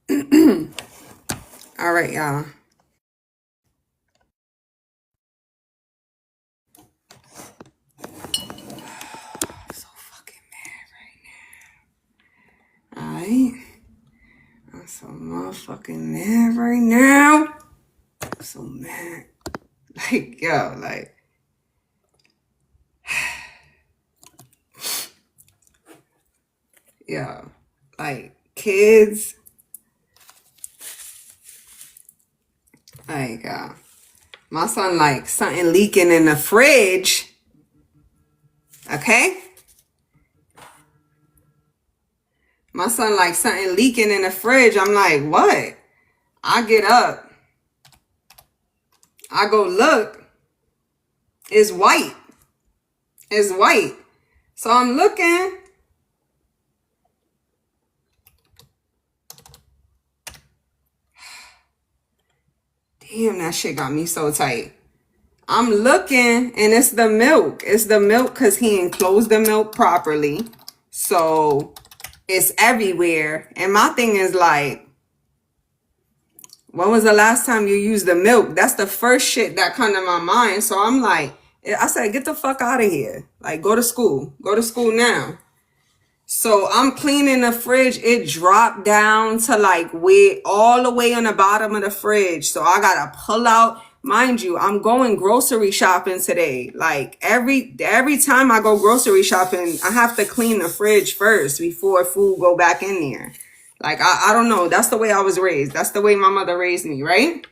All right, y'all. I'm so fucking mad right now. All right. I'm so motherfucking mad right now. I'm so mad. Like, yo, like. Yo, like, kids. Like, my son, like, something leaking in the fridge. Okay? My son, like, something leaking in the fridge. I'm like, what? I get up. I go look. It's white. It's white. So I'm looking. Damn, that shit got me so tight. I'm looking, and it's the milk. It's the milk because he enclosed the milk properly. So it's everywhere. And my thing is like, when was the last time you used the milk? That's the first shit that come to my mind. So I'm like, I said, get the fuck out of here. Like, go to school. Go to school now. So I'm cleaning the fridge. It dropped down to like way all the way on the bottom of the fridge. So I gotta pull out. Mind you, I'm going grocery shopping today. Like every time I go grocery shopping, I have to clean the fridge first before food go back in there. Like I don't know. That's the way I was raised. That's the way my mother raised me, right?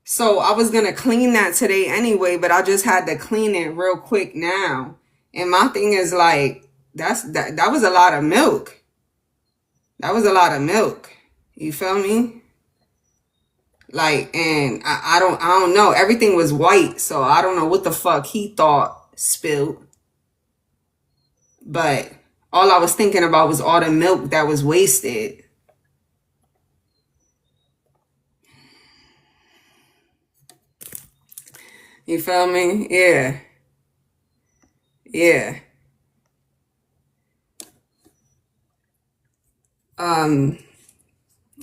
So I was gonna clean that today anyway, but I just had to clean it real quick now. And my thing is like, that was a lot of milk. That was a lot of milk. You feel me? Like, and I don't know. Everything was white, so I don't know what the fuck he thought spilled. But all I was thinking about was all the milk that was wasted. You feel me? Yeah. Yeah. All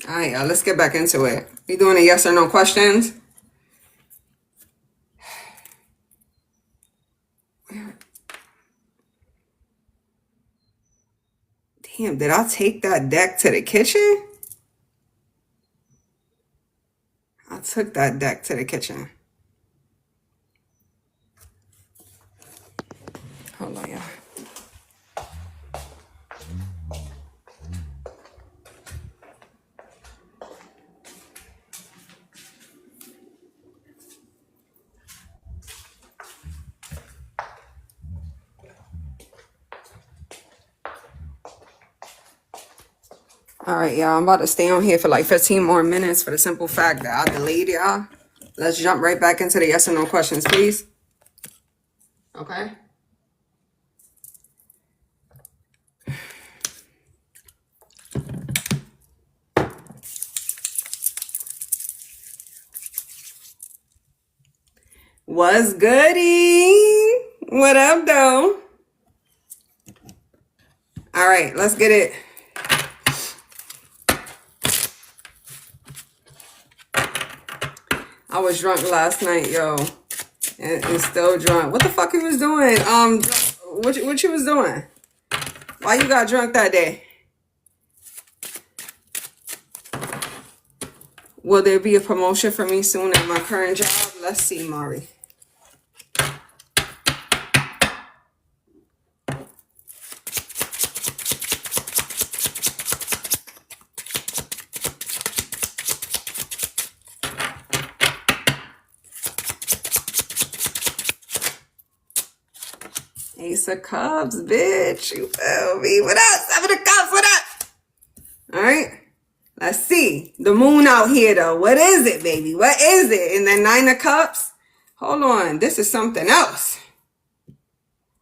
right, y'all, let's get back into it. We doing a yes or no questions? Damn, did I take that deck to the kitchen? I took that deck to the kitchen. Hold on, y'all. All right, y'all. I'm about to stay on here for like 15 more minutes for the simple fact that I delayed y'all. Let's jump right back into the yes or no questions, please. Okay. What's goody? What up, though? All right, let's get it. I was drunk last night, yo, and still drunk. What the fuck you was doing? What you was doing? Why you got drunk that day? Will there be a promotion for me soon at my current job? Let's see, Mari. Ace of Cups, bitch. You feel me? What up? Seven of Cups, what up? All right. Let's see. The moon out here, though. What is it, baby? What is it? And then Nine of Cups? Hold on. This is something else.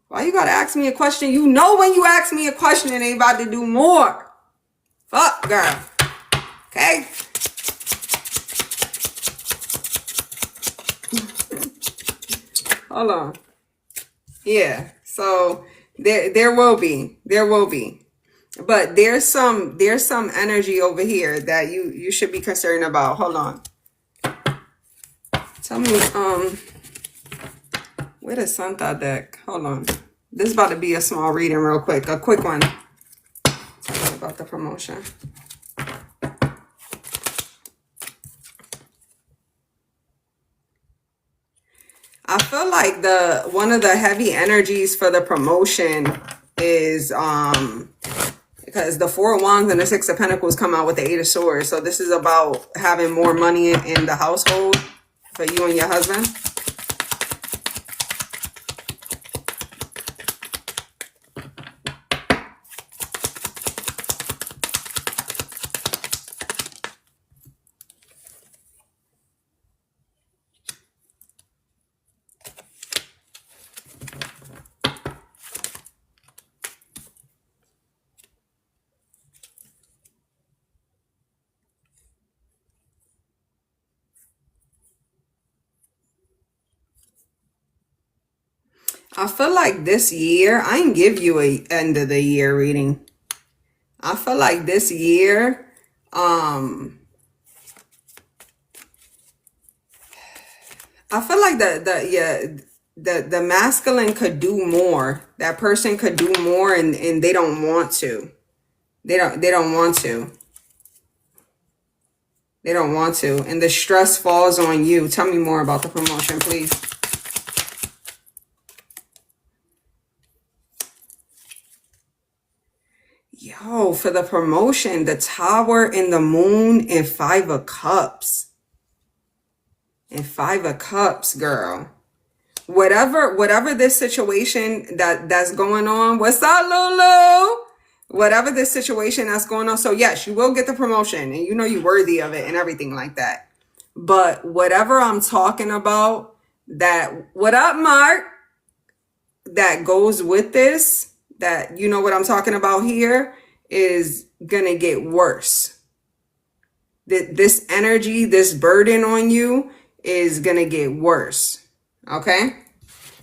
Why you gotta ask me a question? You know when you ask me a question, it ain't about to do more. Fuck, girl. Okay? Hold on. Yeah. So there will be. But there's some energy over here that you should be concerned about. Hold on. Tell me, where the Santa deck? Hold on. This is about to be a small reading real quick. A quick one. Tell me about the promotion. I feel like one of the heavy energies for the promotion is because the Four of Wands and the Six of Pentacles come out with the Eight of Swords. So this is about having more money in the household for you and your husband. I feel like this year, I didn't give you a end of the year reading. I feel like this year, I feel like the masculine could do more. That person could do more, and they don't want to. They don't want to. They don't want to. And the stress falls on you. Tell me more about the promotion, please. Yo, for the promotion, the Tower and the Moon and Five of Cups. And Five of Cups, girl. Whatever this situation that's going on. What's up, Lulu? Whatever this situation that's going on. So yes, you will get the promotion, and you know you're worthy of it and everything like that. But whatever I'm talking about, what up, Mark? That goes with this, that you know what I'm talking about here, is gonna get worse. This energy, this burden on you is gonna get worse. Okay?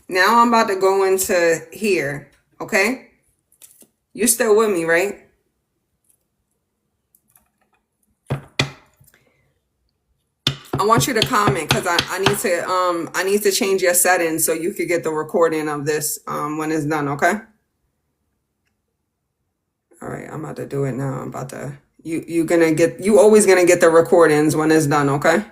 Now I'm about to go into here. Okay? You're still with me, right? I want you to comment because I need to change your settings so you could get the recording of this when it's done, okay? All right, I'm about to do it now. I'm about to you always gonna get the recordings when it's done, okay?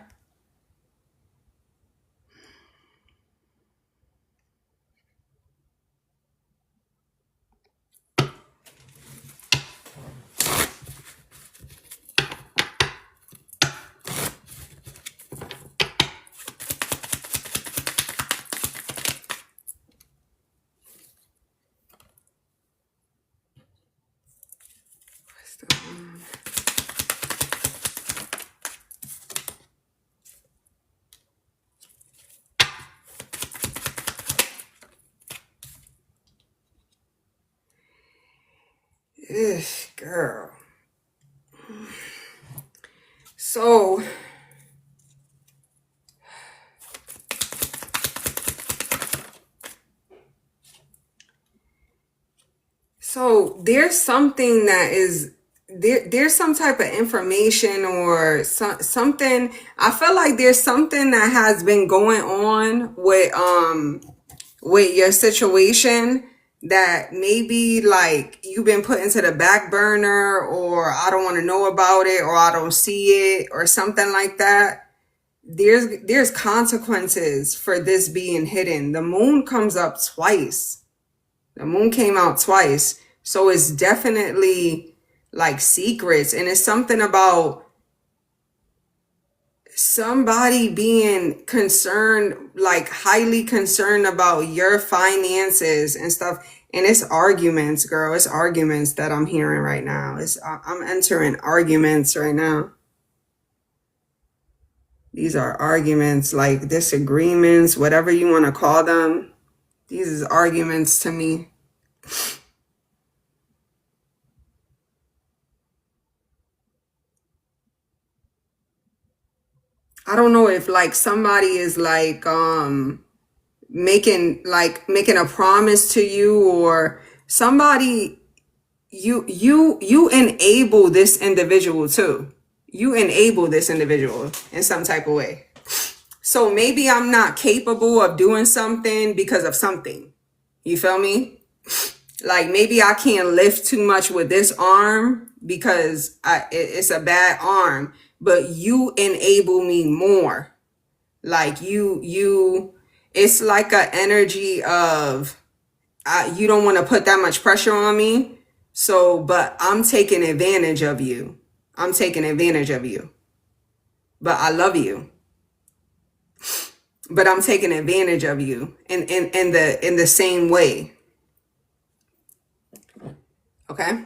Ugh, girl. So there's something that is there's some type of information or something. I feel like there's something that has been going on with your situation that maybe like you've been put into the back burner, or I don't want to know about it, or I don't see it, or something like that. There's consequences for this being hidden. The moon comes up twice. The moon came out twice. So it's definitely like secrets. And it's something about somebody being concerned, like highly concerned about your finances and stuff. And it's arguments, girl. It's arguments that I'm hearing right now. I'm entering arguments right now. These are arguments, like disagreements, whatever you want to call them. These is arguments to me. I don't know if like somebody is like making a promise to you, or somebody you enable this individual too. You enable this individual in some type of way. So maybe I'm not capable of doing something because of something. You feel me? Like maybe I can't lift too much with this arm because it's a bad arm, but you enable me more. Like it's like an energy of you don't want to put that much pressure on me. So, but I'm taking advantage of you. I'm taking advantage of you. But I love you. But I'm taking advantage of you in the same way. Okay?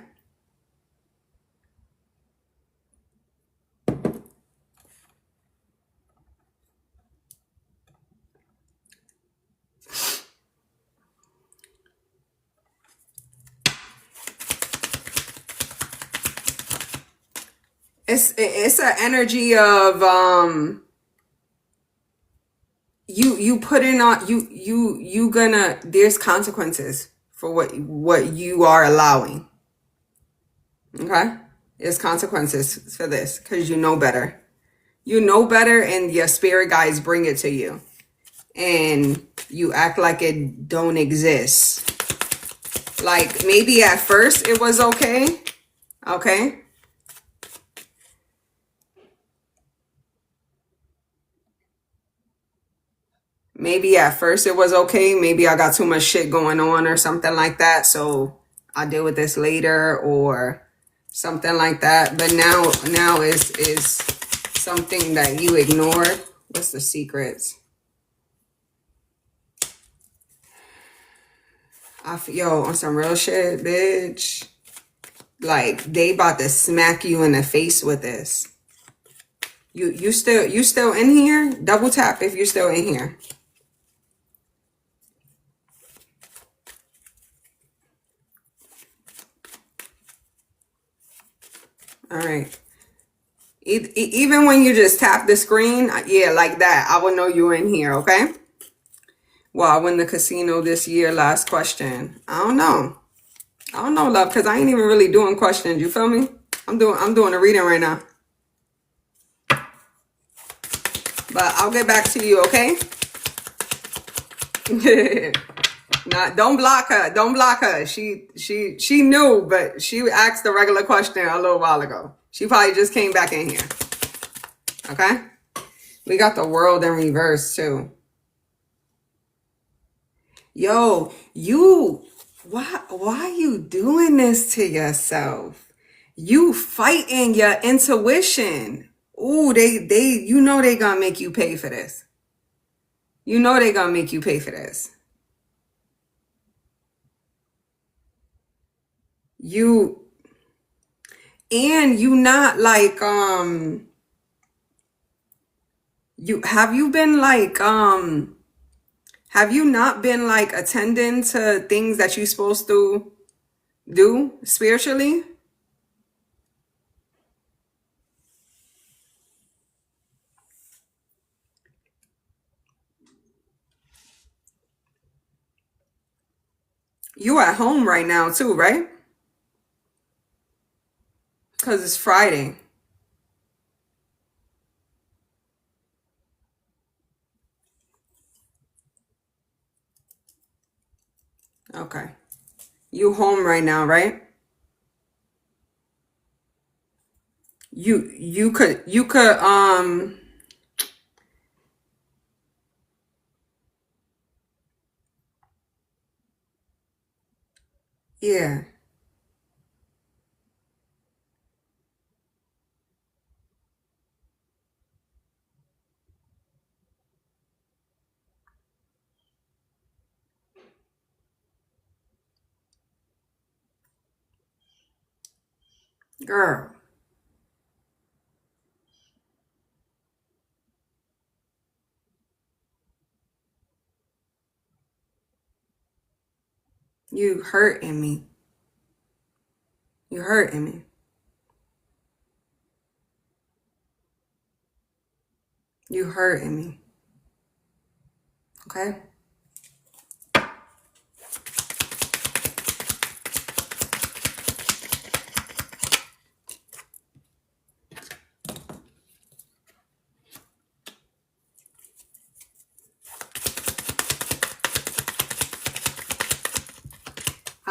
It's an energy of you putting on you gonna there's consequences for what you are allowing. Okay? There's consequences for this because you know better. You know better and your spirit guides bring it to you. And you act like it don't exist. Like maybe at first it was okay. Okay? Maybe at first it was okay. Maybe I got too much shit going on or something like that. So I'll deal with this later or something like that. But now is something that you ignored. What's the secrets? Yo, on some real shit, bitch. Like they about to smack you in the face with this. You still in here? Double tap if you're still in here. All right. Even when you just tap the screen, yeah, like that, I will know you're in here, okay? Well, I win the casino this year, last question. I don't know, love, because I ain't even really doing questions. You feel me? I'm doing a reading right now. But I'll get back to you, okay? Nah, don't block her. Don't block her. She knew, but she asked the regular question a little while ago. She probably just came back in here. Okay? We got the world in reverse too. Yo, why you doing this to yourself? You fighting your intuition. Ooh, you know they gonna make you pay for this. You know they gonna make you pay for this. You not like have you not been like attending to things that you're supposed to do spiritually? You at home right now too, right? Because it's Friday. Okay. You home right now, right? You could yeah. Girl, you hurting me. You hurting me. You hurting me. Okay?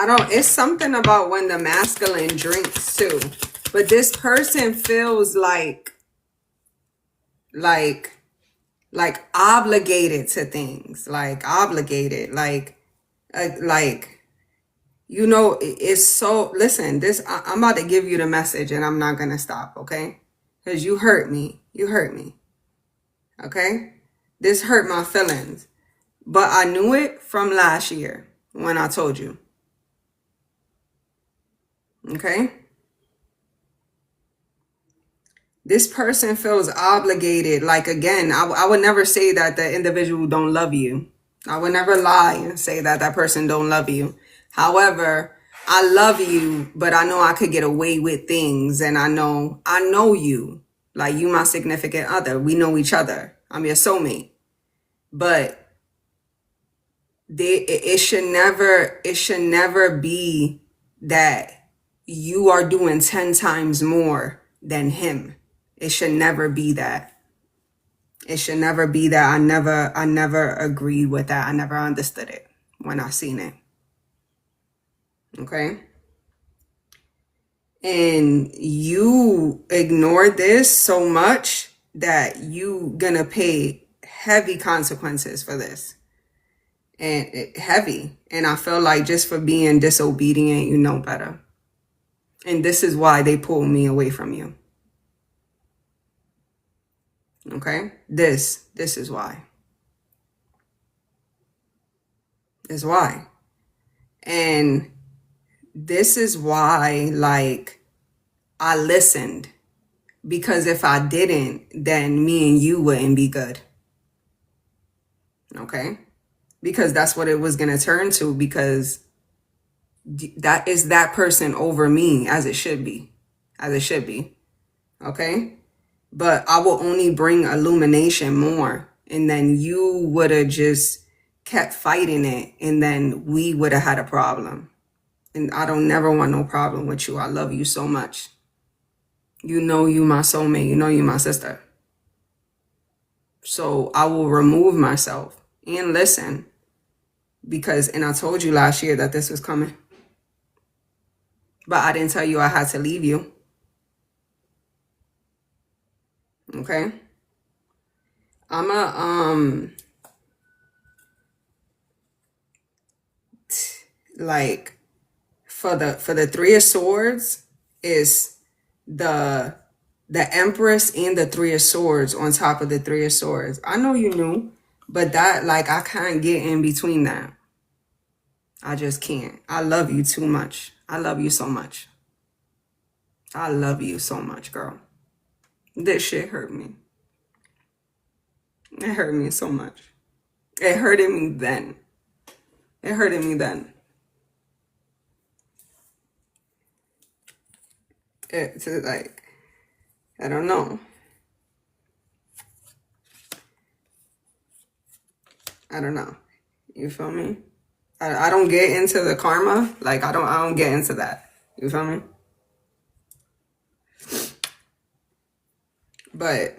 it's something about when the masculine drinks too. But this person feels like obligated to things, like obligated, you know, it's so, listen, I'm about to give you the message and I'm not going to stop, okay? Because you hurt me. Okay? This hurt my feelings. But I knew it from last year when I told you. Okay? This person feels obligated. Like, again, I would never say that the individual don't love you. I would never lie and say that person don't love you. However, I love you, but I know I could get away with things, and I know you. Like, you my significant other. We know each other. I'm your soulmate. But it should never be that you are doing 10 times more than him. It should never be that. It should never be that. I never agreed with that. I never understood it when I seen it. Okay? And you ignored this so much that you gonna pay heavy consequences for this. And heavy. And I feel like just for being disobedient, you know better. And this is why they pulled me away from you. Okay? This is why. Is why. And this is why, like, I listened. Because if I didn't, then me and you wouldn't be good. Okay? Because that's what it was going to turn to, because that is that person over me, as it should be. Okay? But I will only bring illumination more. And then you would have just kept fighting it. And then we would have had a problem. And I don't never want no problem with you. I love you so much. You know you my soulmate. You know you my sister. So I will remove myself and listen. Because, and I told you last year that this was coming. But I didn't tell you I had to leave you. Okay? Like, for the Three of Swords is the Empress and the Three of Swords on top of the Three of Swords. I know you knew, but that, like, I can't get in between that. I just can't. I love you too much. I love you so much. I love you so much, girl. This shit hurt me. It hurt me so much. It hurted me then. It's like, I don't know. You feel me? I don't get into the karma. Like, I don't get into that. You feel me? But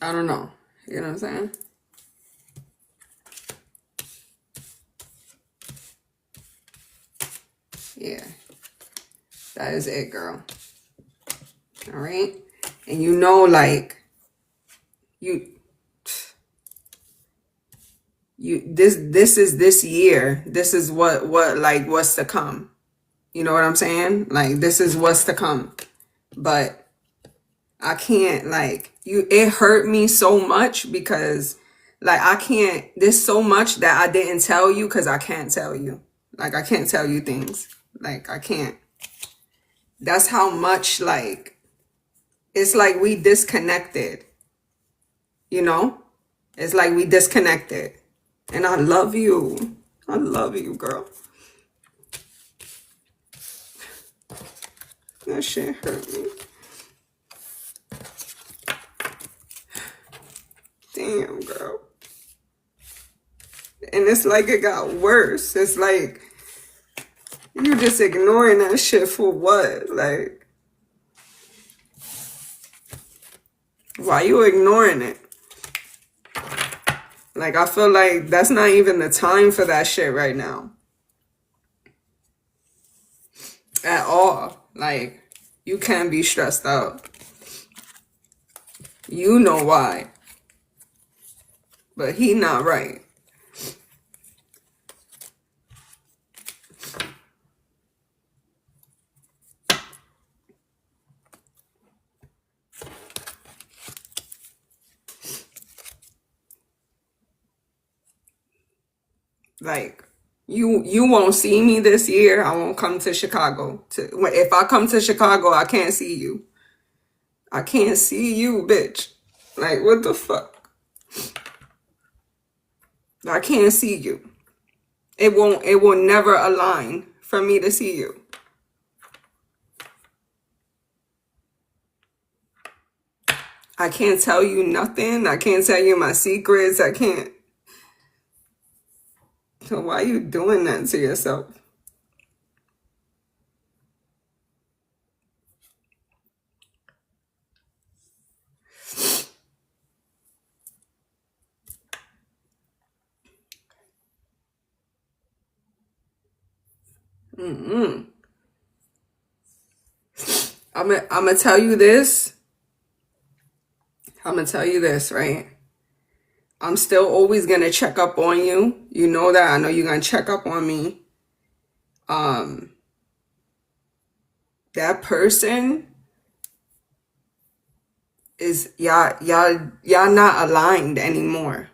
I don't know. You know what I'm saying? Yeah. That is it, girl. All right? And you know, like, this is this year. This is what's to come. You know what I'm saying? Like, this is what's to come. But I can't, like, it hurt me so much because, like, I can't, there's so much that I didn't tell you because I can't tell you. Like, I can't tell you things. Like, I can't. That's how much, like, it's like we disconnected. You know? It's like we disconnected. And I love you. I love you, girl. That shit hurt me. Damn, girl. And it's like it got worse. It's like you just ignoring that shit for what? Like, why you ignoring it? Like, I feel like that's not even the time for that shit right now. At all. Like, you can't be stressed out. You know why. But he not right. Like, you won't see me this year. I won't come to Chicago. If I come to Chicago, I can't see you. I can't see you, bitch. Like, what the fuck? I can't see you. It will never align for me to see you. I can't tell you nothing. I can't tell you my secrets. I can't. So why are you doing that to yourself? I'm gonna tell you this. I'm gonna tell you this, right? I'm still always gonna check up on you. You know that. I know you're gonna check up on me. That person is y'all not aligned anymore.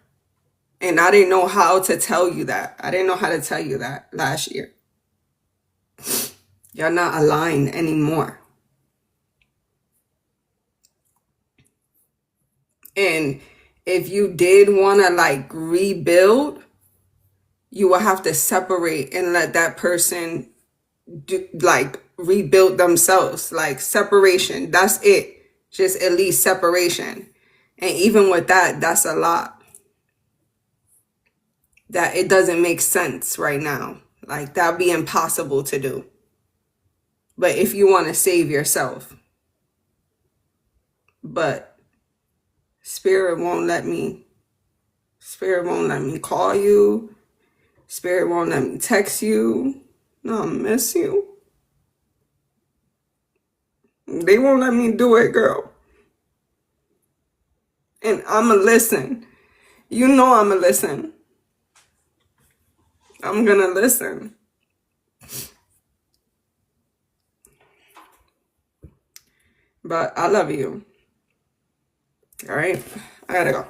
And I didn't know how to tell you that. I didn't know how to tell you that last year. Y'all not aligned anymore. And if you did want to like rebuild, you will have to separate and let that person like rebuild themselves. Like separation, that's it. Just at least separation. And even with that, that's a lot. That it doesn't make sense right now. Like that'd be impossible to do. But if you want to save yourself. But Spirit won't let me call you. Spirit won't let me text you. No, I miss you. They won't let me do it, girl. And I'ma listen. You know I'ma listen. I'm gonna listen. But I love you. All right? I gotta go.